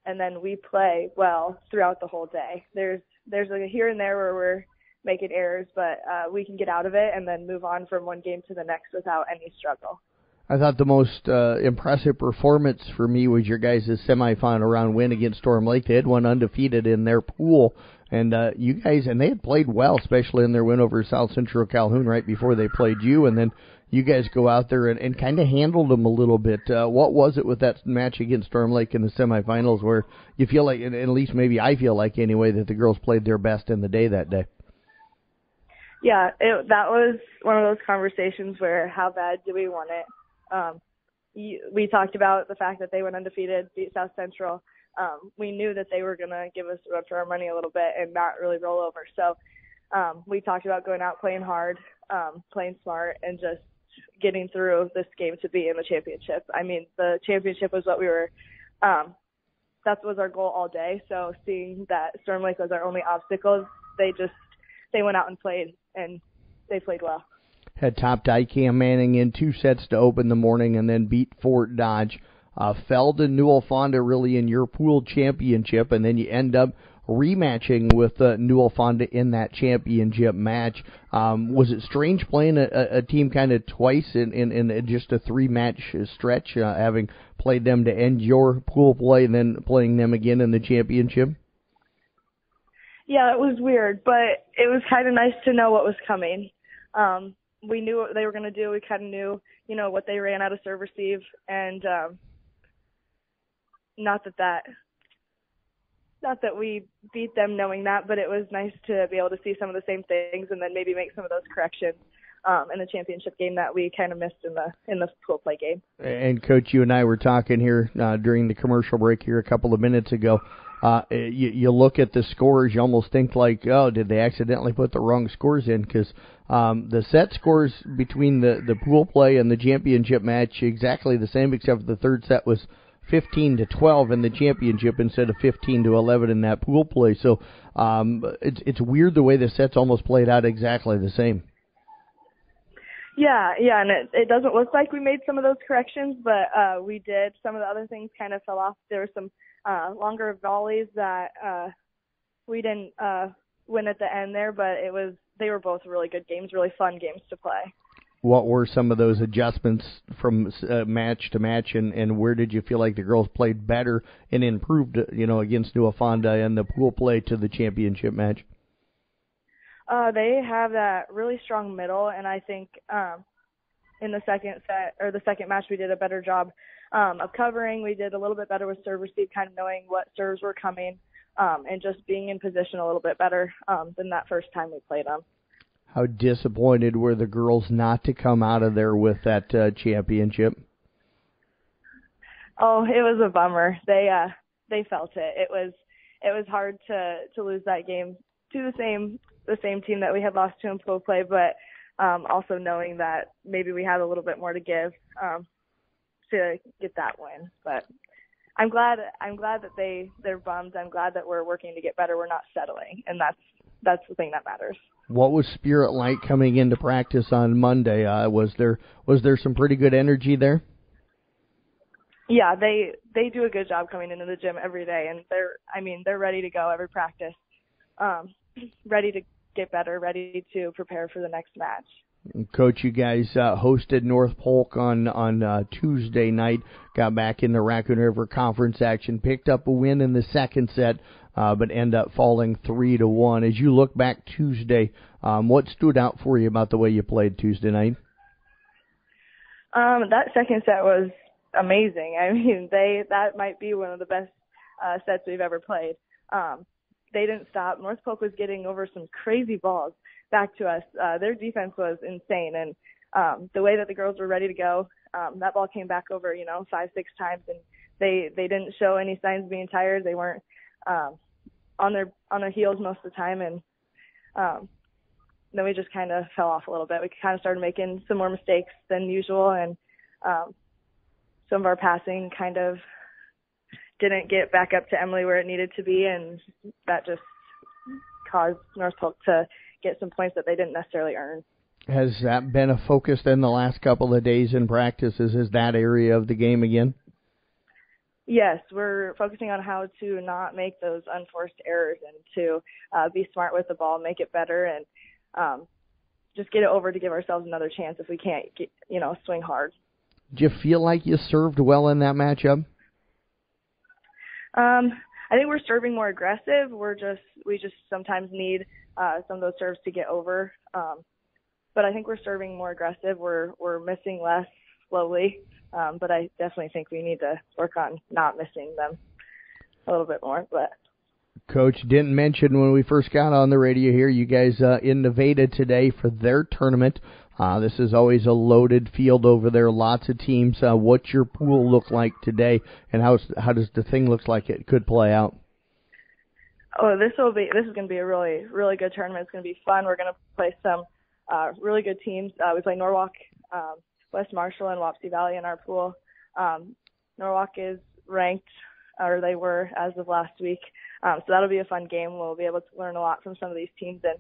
And then we play well throughout the whole day. There's a here and there where we're making errors, but we can get out of it and then move on from one game to the next without any struggle. I thought the most impressive performance for me was your guys' semifinal round win against Storm Lake. They had one undefeated in their pool, and you guys, and they had played well, especially in their win over South Central Calhoun right before they played you, and then you guys go out there and kind of handled them a little bit. What was it with that match against Storm Lake in the semifinals where you feel like, and at least maybe I feel like anyway, that the girls played their best in the day that day? Yeah, that was one of those conversations where how bad do we want it? We talked about the fact that they went undefeated, beat South Central. We knew that they were going to give us a run for our money a little bit and not really roll over. So we talked about going out, playing hard, playing smart, and just getting through this game to be in the championship. I mean, the championship was what we were that was our goal all day. So seeing that Storm Lake was our only obstacle, they went out and played, and they played well. Had topped ICAM Manning in 2 sets to open the morning and then beat Fort Dodge. Fell to Newell Fonda really in your pool championship, and then you end up rematching with Newell Fonda in that championship match. Was it strange playing a team kind of twice in just a 3-match stretch, having played them to end your pool play and then playing them again in the championship? Yeah, it was weird, but it was kind of nice to know what was coming. We knew what they were going to do. We kind of knew, what they ran out of serve receive, and not that we beat them knowing that, but it was nice to be able to see some of the same things and then maybe make some of those corrections in the championship game that we kind of missed in the pool play game. And Coach, you and I were talking here during the commercial break here a couple of minutes ago. You look at the scores, you almost think like, oh, did they accidentally put the wrong scores in? Because the set scores between the pool play and the championship match exactly the same, except for the third set was 15-12 in the championship instead of 15-11 in that pool play. So it's weird the way the sets almost played out exactly the same. Yeah, and it doesn't look like we made some of those corrections, but we did. Some of the other things kind of fell off. There were some longer volleys that we didn't win at the end there, but they were both really good games, really fun games to play. What were some of those adjustments from match to match, and where did you feel like the girls played better and improved, against Newell Fonda and the pool play to the championship match? They have that really strong middle, and I think in the second set or the second match we did a better job of covering. We did a little bit better with serve receive, kind of knowing what serves were coming, and just being in position a little bit better than that first time we played them. How disappointed were the girls not to come out of there with that championship? Oh, it was a bummer. They felt it. It was hard to lose that game to the same team that we had lost to in pool play, but also knowing that maybe we had a little bit more to give to get that win. But I'm glad that they're bummed. I'm glad that we're working to get better. We're not settling, and that's the thing that matters. What was spirit like coming into practice on Monday? Was there some pretty good energy there? Yeah, they do a good job coming into the gym every day, and they're ready to go every practice, ready to get better, ready to prepare for the next match. Coach, you guys hosted North Polk on Tuesday night, got back in the Raccoon River Conference action, picked up a win in the second set, but ended up falling 3-1. As you look back Tuesday, what stood out for you about the way you played Tuesday night? That second set was amazing. I mean, that might be one of the best sets we've ever played. They didn't stop. North Polk was getting over some crazy balls back to us. Their defense was insane, and the way that the girls were ready to go, that ball came back over, 5-6 times, and they didn't show any signs of being tired. They weren't on their heels most of the time, and then we just kind of fell off a little bit. We kind of started making some more mistakes than usual, and some of our passing kind of didn't get back up to Emily where it needed to be, and that just caused North Polk to get some points that they didn't necessarily earn. Has that been a focus in the last couple of days in practices? Is that area of the game again? Yes, we're focusing on how to not make those unforced errors and to be smart with the ball, make it better, and just get it over to give ourselves another chance if we can't swing hard. Do you feel like you served well in that matchup? I think we're serving more aggressive. We just sometimes need some of those serves to get over. But I think we're serving more aggressive. We're missing less slowly. But I definitely think we need to work on not missing them a little bit more. But Coach didn't mention when we first got on the radio here, you guys in Nevada today for their tournament. This is always a loaded field over there, lots of teams. What's your pool look like today, and how does the thing look like it could play out? Oh, this is going to be a really, really good tournament. It's going to be fun. We're going to play some really good teams. We play Norwalk, West Marshall, and Wapsie Valley in our pool. Norwalk is ranked, or they were as of last week. So that'll be a fun game. We'll be able to learn a lot from some of these teams and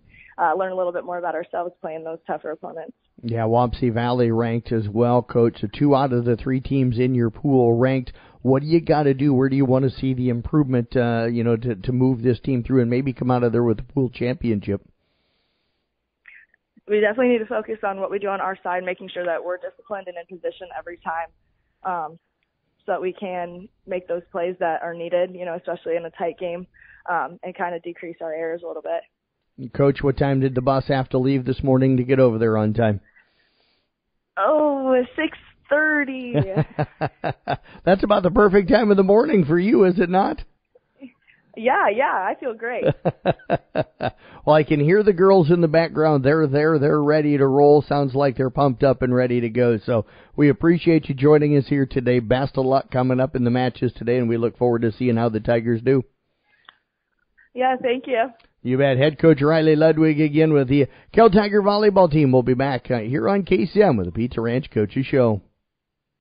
learn a little bit more about ourselves playing those tougher opponents. Yeah, Wapsie Valley ranked as well, Coach. So 2 out of the 3 teams in your pool ranked. What do you got to do? Where do you want to see the improvement, to move this team through and maybe come out of there with the pool championship? We definitely need to focus on what we do on our side, making sure that we're disciplined and in position every time, so that we can make those plays that are needed, especially in a tight game, and kind of decrease our errors a little bit. Coach, what time did the bus have to leave this morning to get over there on time? Oh, 6:30. That's about the perfect time of the morning for you, is it not? Yeah, I feel great. Well, I can hear the girls in the background. They're there. They're ready to roll. Sounds like they're pumped up and ready to go. So we appreciate you joining us here today. Best of luck coming up in the matches today, and we look forward to seeing how the Tigers do. Yeah, thank you. You bet. Head coach Riley Ludwig again with the Cal Tiger volleyball team. We'll be back here on KCM with the Pizza Ranch Coaches Show.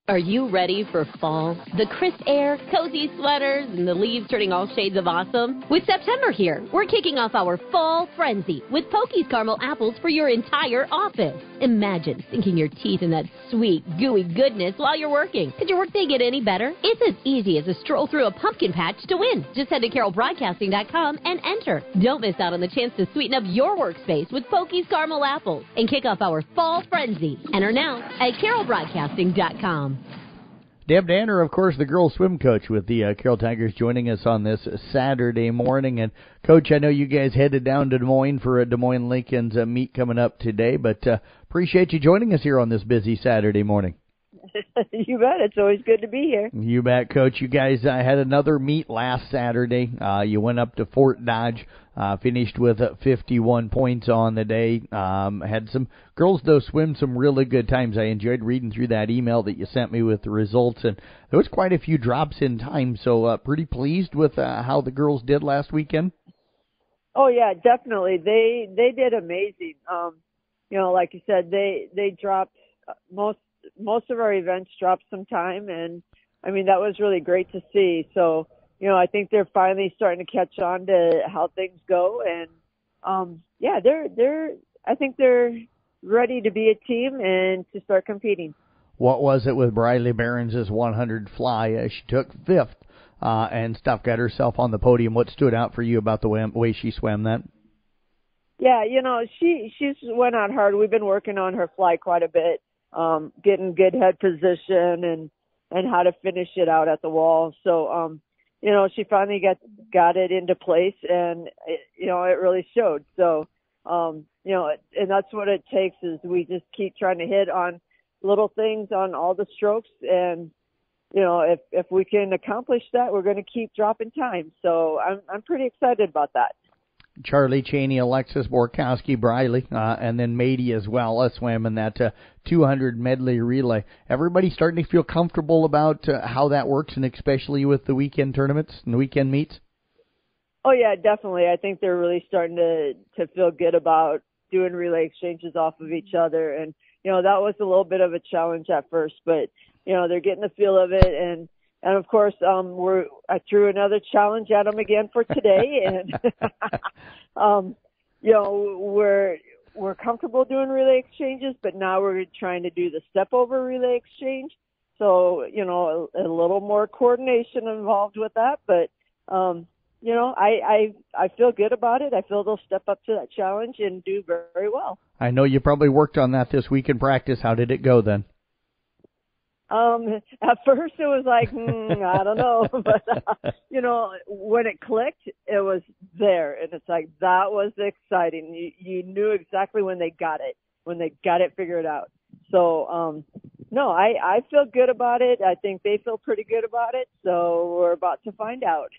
Are you ready for fall? The crisp air, cozy sweaters, and the leaves turning all shades of awesome? With September here, we're kicking off our fall frenzy with Pokey's caramel apples for your entire office. Imagine sinking your teeth in that sweet, gooey goodness while you're working. Could your workday get any better? It's as easy as a stroll through a pumpkin patch to win. Just head to carrollbroadcasting.com and enter. Don't miss out on the chance to sweeten up your workspace with Pokey's caramel apples and kick off our fall frenzy. Enter now at carrollbroadcasting.com. Deb Danner, of course, the girls swim coach with the Carroll Tigers, joining us on this Saturday morning. And, Coach, I know you guys headed down to Des Moines for a Des Moines Lincoln's meet coming up today, but appreciate you joining us here on this busy Saturday morning. You bet. It's always good to be here. You bet, Coach. You guys had another meet last Saturday. You went up to Fort Dodge, finished with 51 points on the day. Had some girls, though, swim some really good times. I enjoyed reading through that email that you sent me with the results, and there was quite a few drops in time, so pretty pleased with how the girls did last weekend. Oh, yeah, definitely. They did amazing. Like you said, they dropped most of our events dropped some time, and I mean that was really great to see. So I think they're finally starting to catch on to how things go, and I think they're ready to be a team and to start competing. What was it with Briley Behrens' 100 fly? She took 5th and stuff, got herself on the podium. What stood out for you about the way she swam that? Yeah, she's went out hard. We've been working on her fly quite a bit. Getting good head position and how to finish it out at the wall. So, she finally got it into place, and it really showed. So, and that's what it takes is we just keep trying to hit on little things on all the strokes. And, if we can accomplish that, we're going to keep dropping time. So I'm pretty excited about that. Charlie Cheney, Alexis Borkowski, Briley, and then Mady as well swam in that 200 medley relay. Everybody starting to feel comfortable about how that works, and especially with the weekend tournaments and the weekend meets? Oh, yeah, definitely. I think they're really starting to feel good about doing relay exchanges off of each other. And, that was a little bit of a challenge at first, but, they're getting the feel of it. And of course, I threw another challenge at them again for today, and we're comfortable doing relay exchanges, but now we're trying to do the step over relay exchange. So, you know, a little more coordination involved with that, but, you know, I feel good about it. I feel they'll step up to that challenge and do very, very well. I know you probably worked on that this week in practice. How did it go then? At first it was like, I don't know, but, you know, when it clicked, it was there. And it's like, that was exciting. You knew exactly when they got it figured out. So, no, I feel good about it. I think they feel pretty good about it. So we're about to find out.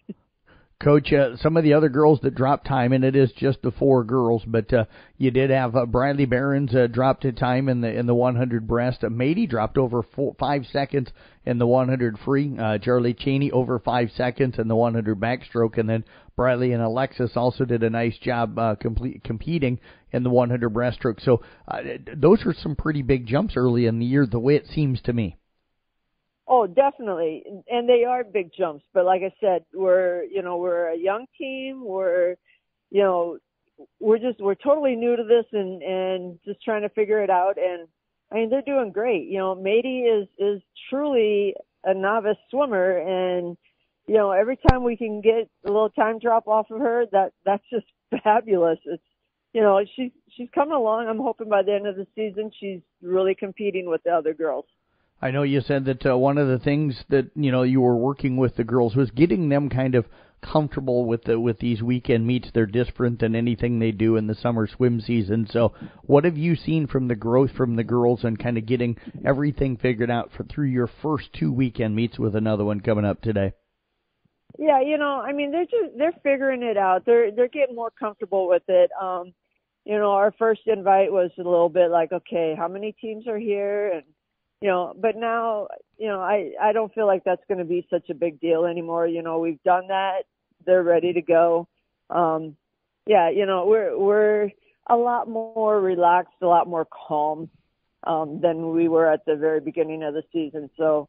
Coach, some of the other girls that dropped time, and it is just the 4 girls, but you did have Bradley Barons dropped a time in the 100 breast. Mady dropped over 5 seconds in the 100 free. Charlie Cheney over 5 seconds in the 100 backstroke, and then Bradley and Alexis also did a nice job competing in the 100 breaststroke. So those are some pretty big jumps early in the year, the way it seems to me. Oh, definitely. And they are big jumps. But like I said, we're a young team. We're totally new to this and just trying to figure it out. And I mean, they're doing great. You know, Mady is truly a novice swimmer. And, you know, every time we can get a little time drop off of her, that's just fabulous. It's, you know, she's coming along. I'm hoping by the end of the season, she's really competing with the other girls. I know you said that one of the things that, you know, you were working with the girls was getting them kind of comfortable with these weekend meets. They're different than anything they do in the summer swim season. So what have you seen from the growth from the girls and kind of getting everything figured out through your first 2 weekend meets with another one coming up today? Yeah, you know, I mean, they're figuring it out. They're getting more comfortable with it. You know, our first invite was a little bit like, okay, how many teams are here? And, you know, but now, you know, I don't feel like that's going to be such a big deal anymore. You know, we've done that. They're ready to go. Yeah, you know, we're a lot more relaxed, a lot more calm than we were at the very beginning of the season. So,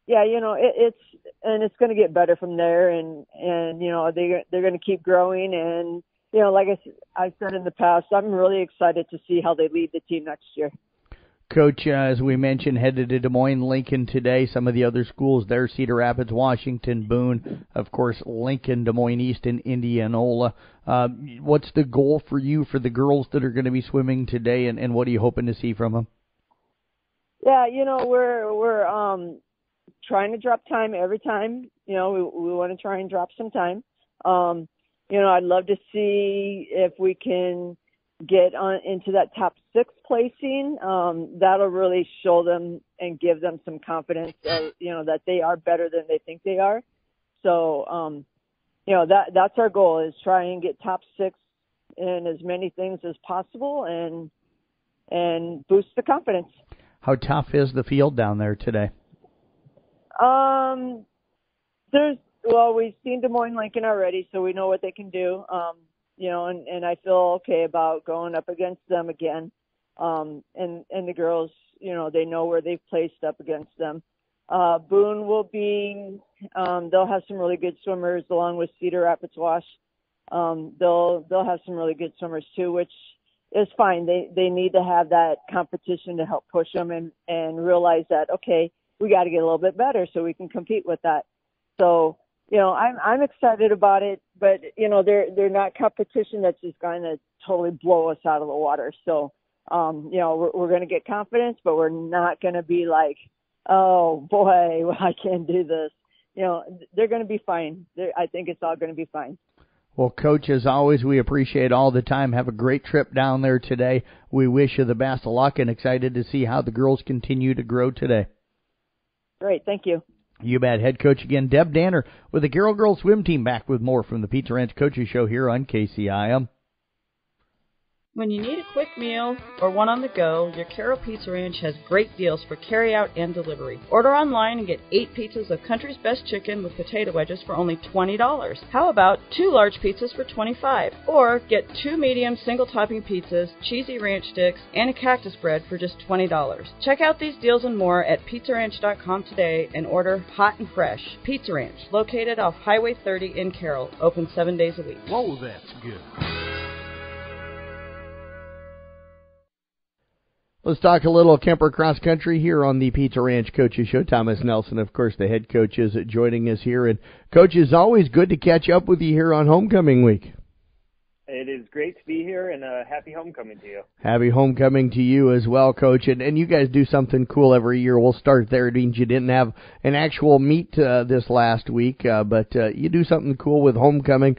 yeah, you know, it's going to get better from there, and you know, they're going to keep growing. And, you know, like I said in the past, I'm really excited to see how they lead the team next year. Coach, as we mentioned, headed to Des Moines, Lincoln today. Some of the other schools there, Cedar Rapids, Washington, Boone, of course, Lincoln, Des Moines East, and Indianola. What's the goal for you for the girls that are going to be swimming today, and what are you hoping to see from them? Yeah, you know, we're trying to drop time every time. You know, we want to try and drop some time. You know, I'd love to see if we can get on into that top 6 placing. That'll really show them and give them some confidence, you know, that they are better than they think they are. So, you know, that's our goal, is try and get top 6 in as many things as possible and boost the confidence. How tough is the field down there today? We've seen Des Moines Lincoln already, so we know what they can do. You know, and I feel okay about going up against them again. And the girls, you know, they know where they've placed up against them. Boone will be, they'll have some really good swimmers along with Cedar Rapids Wash. They'll have some really good swimmers too, which is fine. They need to have that competition to help push them and realize that, okay, we got to get a little bit better so we can compete with that. So, you know, I'm excited about it, but, you know, they're not competition that's just going to totally blow us out of the water. So, you know, we're going to get confidence, but we're not going to be like, oh, boy, I can't do this. You know, they're going to be fine. I think it's all going to be fine. Well, Coach, as always, we appreciate all the time. Have a great trip down there today. We wish you the best of luck and excited to see how the girls continue to grow today. Great. Thank you. You bet. Head coach again, Deb Danner, with the Carroll Girls Swim Team, back with more from the Pizza Ranch Coaches Show here on KCIM. When you need a quick meal or one on the go, your Carroll Pizza Ranch has great deals for carry-out and delivery. Order online and get 8 pizzas of Country's Best Chicken with potato wedges for only $20. How about 2 large pizzas for $25? Or get 2 medium single-topping pizzas, cheesy ranch sticks, and a cactus bread for just $20. Check out these deals and more at pizzaranch.com today and order hot and fresh. Pizza Ranch, located off Highway 30 in Carroll, open 7 days a week. Whoa, that's good. Let's talk a little Kemper cross country here on the Pizza Ranch Coaches Show. Thomas Nelson, of course, the head coach, is joining us here. And, Coach, it's always good to catch up with you here on homecoming week. It is great to be here, and happy homecoming to you. Happy homecoming to you as well, Coach. And you guys do something cool every year. We'll start there. It means you didn't have an actual meet this last week, but you do something cool with homecoming.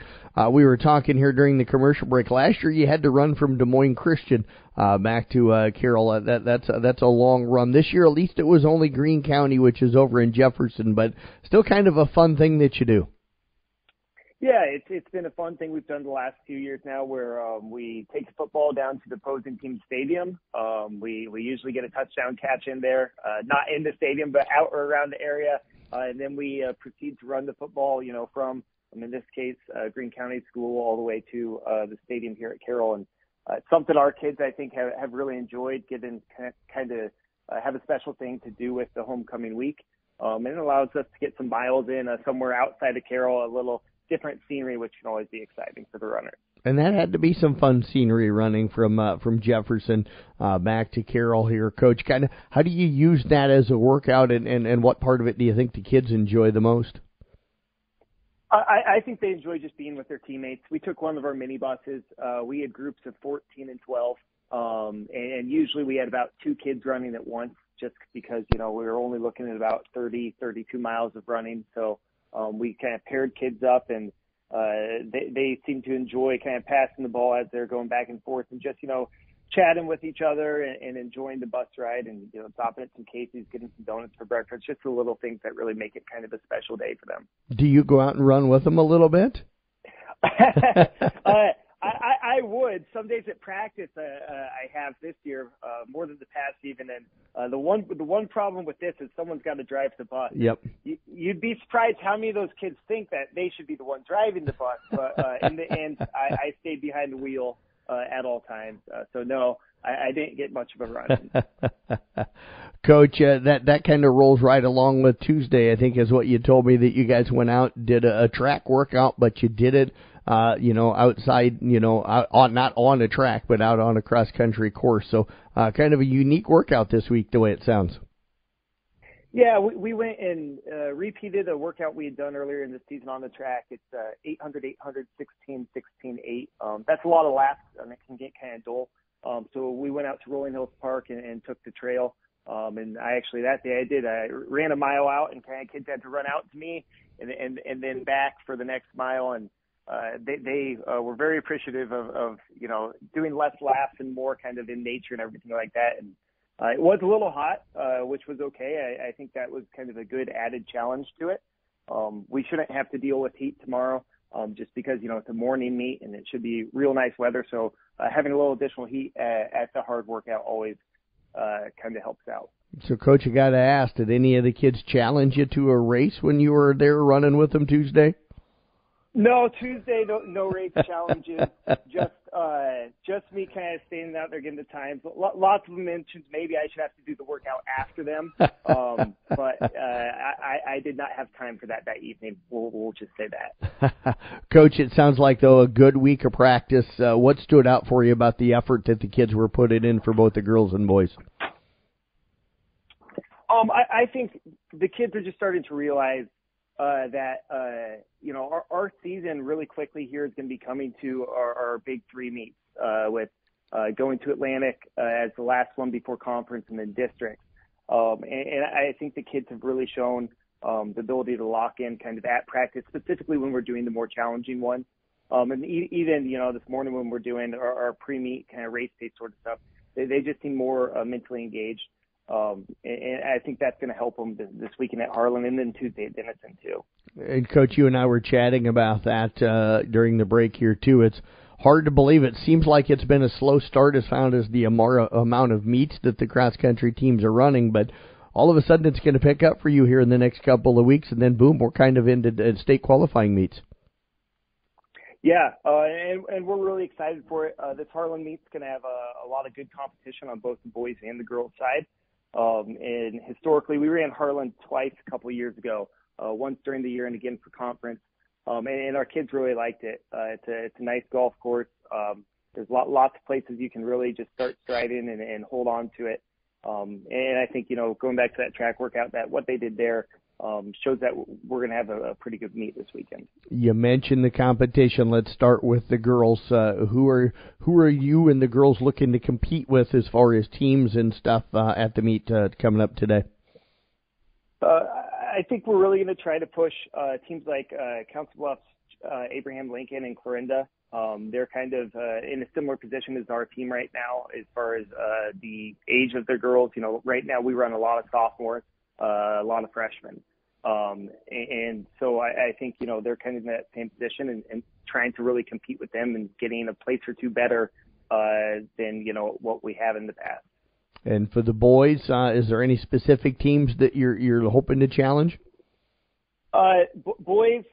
We were talking here during the commercial break. Last year you had to run from Des Moines Christian back to Carroll. That's a long run. This year, at least, it was only Greene County, which is over in Jefferson, but still kind of a fun thing that you do. Yeah, it's been a fun thing we've done the last few years now, where we take the football down to the opposing team stadium. We usually get a touchdown catch in there, not in the stadium, but out or around the area, and then we proceed to run the football, from, in this case, Greene County School all the way to the stadium here at Carroll. And it's something our kids, I think, have really enjoyed, getting kind of have a special thing to do with the homecoming week. And it allows us to get some miles in somewhere outside of Carroll, a little different scenery, which can always be exciting for the runner. And that had to be some fun scenery running from Jefferson back to Carroll here, Coach. Kind of, how do you use that as a workout, and what part of it do you think the kids enjoy the most? I think they enjoy just being with their teammates. We took one of our mini buses. We had groups of 14 and 12, and usually we had about 2 kids running at once, just because we were only looking at about 32 miles of running. So we kind of paired kids up, and they seem to enjoy kind of passing the ball as they're going back and forth, and just chatting with each other and enjoying the bus ride, and stopping at some Casey's, getting some donuts for breakfast. Just the little things that really make it kind of a special day for them. Do you go out and run with them a little bit? I would. Some days at practice I have this year, more than the past even. And the one problem with this is someone's got to drive the bus. Yep. You'd be surprised how many of those kids think that they should be the one driving the bus. But in the end, I stayed behind the wheel at all times. So no, I didn't get much of a run. Coach, that kind of rolls right along with Tuesday, I think, is what you told me, that you guys went out, did a track workout, but you did it outside, not on a track, but out on a cross-country course. So kind of a unique workout this week, the way it sounds. Yeah, we went and repeated a workout we had done earlier in the season on the track. It's 800, 800, 16, 16, 8. That's a lot of laps, and it can get kind of dull. So we went out to Rolling Hills Park and took the trail. And that day I ran a mile out, and kind of kids had to run out to me and then back for the next mile. And they were very appreciative of doing less laps and more kind of in nature and everything like that. And it was a little hot, which was okay. I think that was kind of a good added challenge to it. We shouldn't have to deal with heat tomorrow, just because it's a morning meet and it should be real nice weather. So having a little additional heat at the hard workout always kind of helps out. So, Coach, I got to ask, did any of the kids challenge you to a race when you were there running with them Tuesday? No, Tuesday, no race challenges. Just me kind of standing out there getting the times. Lots of them mentioned maybe I should have to do the workout after them, but I did not have time for that evening. We'll just say that. Coach, it sounds like, though, a good week of practice. What stood out for you about the effort that the kids were putting in for both the girls and boys? I think the kids are just starting to realize that our season really quickly here is going to be coming to our big 3 meets, with going to Atlantic as the last one before conference, and then districts. And I think the kids have really shown the ability to lock in kind of at practice, specifically when we're doing the more challenging ones. And even this morning when we're doing our pre-meet kind of race pace sort of stuff, they just seem more mentally engaged. And I think that's going to help them this weekend at Harlan, and then Tuesday at Denison too. And Coach, you and I were chatting about that during the break here too. It's hard to believe. It seems like it's been a slow start as found as the amount of meets that the cross-country teams are running, but all of a sudden it's going to pick up for you here in the next couple of weeks, and then boom, we're kind of into state qualifying meets. Yeah, and we're really excited for it. This Harlan meet's going to have a lot of good competition on both the boys and the girls side. And historically, we ran Harlan twice a couple of years ago, once during the year and again for conference. And our kids really liked it. It's a nice golf course. there's lots of places you can really just start striding and hold on to it. And I think, going back to that track workout, that what they did there shows that we're going to have a pretty good meet this weekend. You mentioned the competition. Let's start with the girls. Who are you and the girls looking to compete with as far as teams and stuff at the meet coming up today? I think we're really going to try to push teams like Council Bluffs, Abraham Lincoln, and Clarinda. They're kind of in a similar position as our team right now as far as the age of their girls. Right now we run a lot of sophomores, a lot of freshmen. And so I think, they're kind of in that same position and trying to really compete with them and getting a place or two better than, what we have in the past. And for the boys, is there any specific teams that you're hoping to challenge? Boys,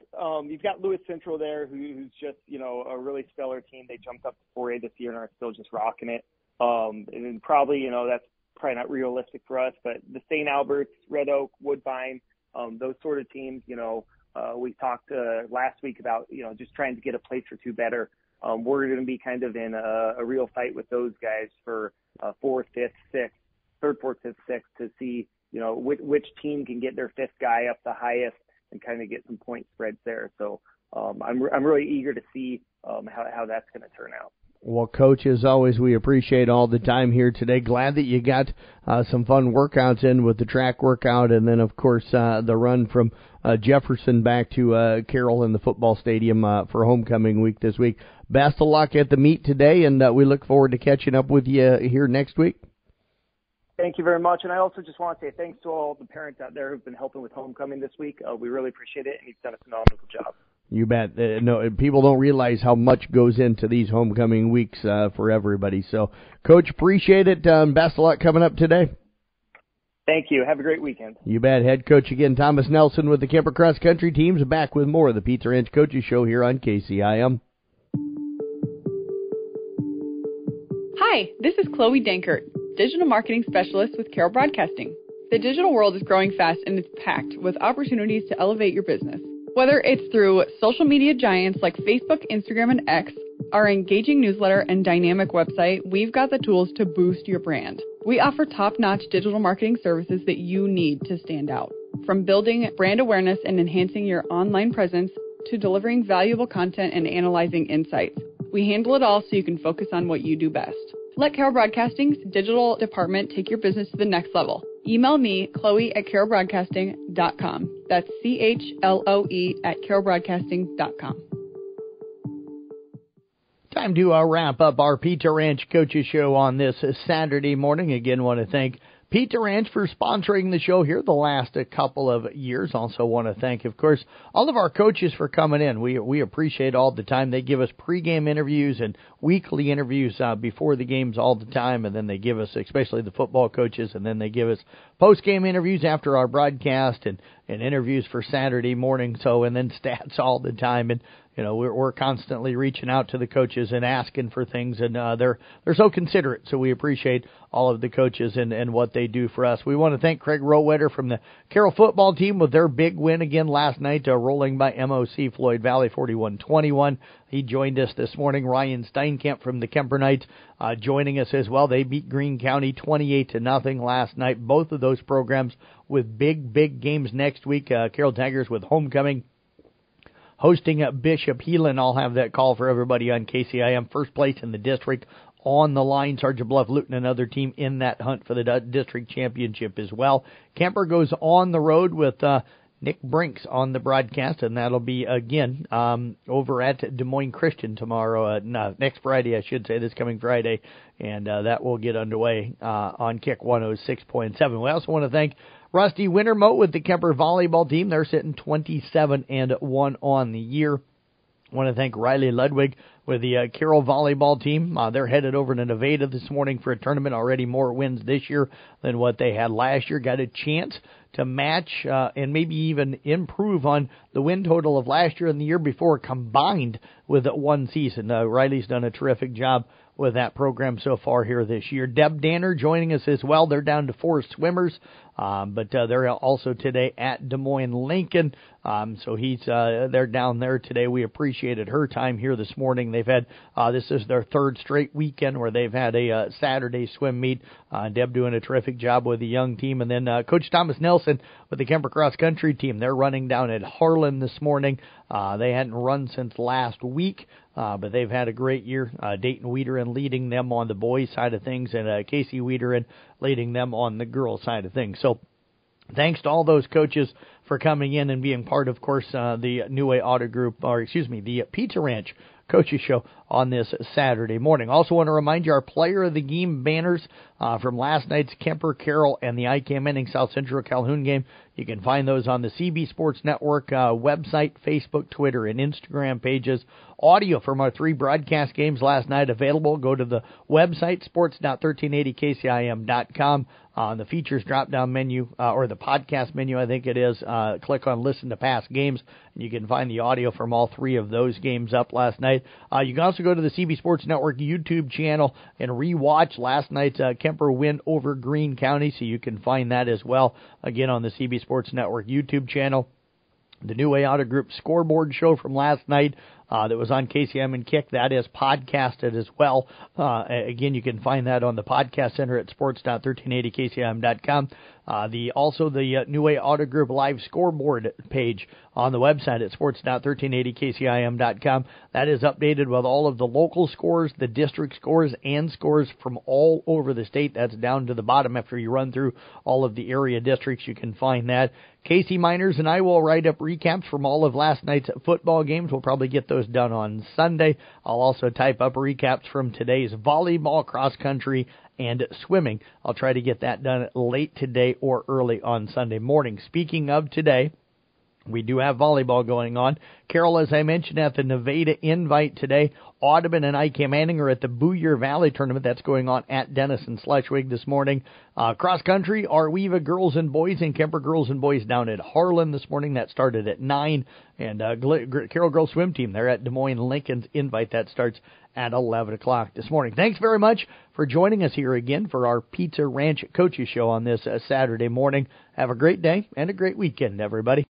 you've got Lewis Central there, who's just, a really stellar team. They jumped up to 4A this year and are still just rocking it. And probably, that's probably not realistic for us, but the St. Alberts, Red Oak, Woodbine, those sort of teams, we talked last week about, just trying to get a place or two better. We're going to be kind of in a real fight with those guys for 4th, 5th, 6th, 3rd, 4th, 5th, 6th to see, which team can get their 5th guy up the highest and kind of get some point spreads there. So I'm really eager to see how that's going to turn out. Well, Coach, as always, we appreciate all the time here today. Glad that you got some fun workouts in with the track workout and then, of course, the run from Jefferson back to Carroll in the football stadium for homecoming week this week. Best of luck at the meet today, and we look forward to catching up with you here next week. Thank you very much. And I also just want to say thanks to all the parents out there who've been helping with homecoming this week. We really appreciate it, and you've done a phenomenal job. You bet. No, people don't realize how much goes into these homecoming weeks for everybody. So, Coach, appreciate it. Best of luck coming up today. Thank you. Have a great weekend. You bet. Head coach again, Thomas Nelson with the Kemper Cross Country teams. Back with more of the Pizza Ranch Coaches Show here on KCIM. Hi, this is Chloe Dankert, Digital Marketing Specialist with Carroll Broadcasting. The digital world is growing fast and it's packed with opportunities to elevate your business. Whether it's through social media giants like Facebook, Instagram, and X, our engaging newsletter and dynamic website, we've got the tools to boost your brand. We offer top-notch digital marketing services that you need to stand out. From building brand awareness and enhancing your online presence to delivering valuable content and analyzing insights. We handle it all so you can focus on what you do best. Let Carroll Broadcasting's digital department take your business to the next level. Email me, Chloe, at carrollbroadcasting.com. That's CHLOE at carrollbroadcasting.com. Time to wrap up our Pizza Ranch Coaches Show on this Saturday morning. Again, want to thank Pizza Ranch for sponsoring the show here the last couple of years. Also want to thank, of course, all of our coaches for coming in. We appreciate all the time. They give us pregame interviews and weekly interviews before the games all the time, and then they give us, especially the football coaches, and then they give us postgame interviews after our broadcast and interviews for Saturday morning. So, and then stats all the time. And we're constantly reaching out to the coaches and asking for things, and they're so considerate. So we appreciate all of the coaches and what they do for us. We want to thank Craig Rowetter from the Carroll football team with their big win again last night, rolling by MOC Floyd Valley 41-21. He joined us this morning. Ryan Steinkamp from the Kemper Knights joining us as well. They beat Greene County 28-0 last night. Both of those programs with big games next week. Carroll Tigers with homecoming, hosting Bishop Heelan. I'll have that call for everybody on KCIM. First place in the district on the line. Sergeant Bluff Luton, another team in that hunt for the district championship as well. Kemper goes on the road with Nick Brinks on the broadcast, and that'll be, again, over at Des Moines Christian tomorrow. Next Friday, I should say, this coming Friday, and that will get underway on Kick 106.7. We also want to thank Rusty Wintermote with the Kemper volleyball team. They're sitting 27-1 on the year. I want to thank Riley Ludwig with the Carroll volleyball team. They're headed over to Nevada this morning for a tournament. Already more wins this year than what they had last year. Got a chance to match and maybe even improve on the win total of last year and the year before combined with one season. Riley's done a terrific job with that program so far here this year. Deb Danner joining us as well. They're down to 4 swimmers But they're also today at Des Moines Lincoln. So they're down there today. We appreciated her time here this morning. They've had, this is their third straight weekend where they've had a Saturday swim meet. Deb doing a terrific job with the young team. And then Coach Thomas Nelson with the Kemper Cross Country team. They're running down at Harlan this morning. They hadn't run since last week, but they've had a great year. Dayton Wiederin leading them on the boys' side of things, and Casey Wiederin leading them on the girls' side of things. So thanks to all those coaches for coming in and being part, of course, the New Way Auto Group, the Pizza Ranch Coaches Show on this Saturday morning. Also want to remind you our Player of the Game banners from last night's Kemper Carroll and the ICAM Ending South Central Calhoun game. You can find those on the CB Sports Network website, Facebook, Twitter, and Instagram pages. Audio from our 3 broadcast games last night available. Go to the website, sports.1380kcim.com. On the features drop-down menu, or the podcast menu, I think it is, click on Listen to Past Games, and you can find the audio from all 3 of those games up last night. You can also go to the CB Sports Network YouTube channel and rewatch last night's Kemper win over Greene County, so you can find that as well, again, on the CB Sports Network YouTube channel. The New Way Auto Group scoreboard show from last night that was on KCM and Kick, that is podcasted as well. Again, you can find that on the podcast center at sports.1380kcim.com. Also the New Way Auto Group live scoreboard page on the website at sports.1380kcim.com. That is updated with all of the local scores, the district scores, and scores from all over the state. That's down to the bottom after you run through all of the area districts. You can find that. Casey Miners and I will write up recaps from all of last night's football games. We'll probably get those done on Sunday. I'll also type up recaps from today's volleyball, cross country, and swimming. I'll try to get that done late today or early on Sunday morning. Speaking of today, we do have volleyball going on. Carroll, as I mentioned, at the Nevada Invite today. Audubon and ICAM Manning are at the Boyer Valley Tournament. That's going on at Denison/Schleswig this morning. Cross country, Arweva girls and boys and Kemper girls and boys down at Harlan this morning. That started at 9. And Carroll girls swim team, they're at Des Moines Lincoln's Invite. That starts at 11 o'clock this morning. Thanks very much for joining us here again for our Pizza Ranch Coaches Show on this Saturday morning. Have a great day and a great weekend, everybody.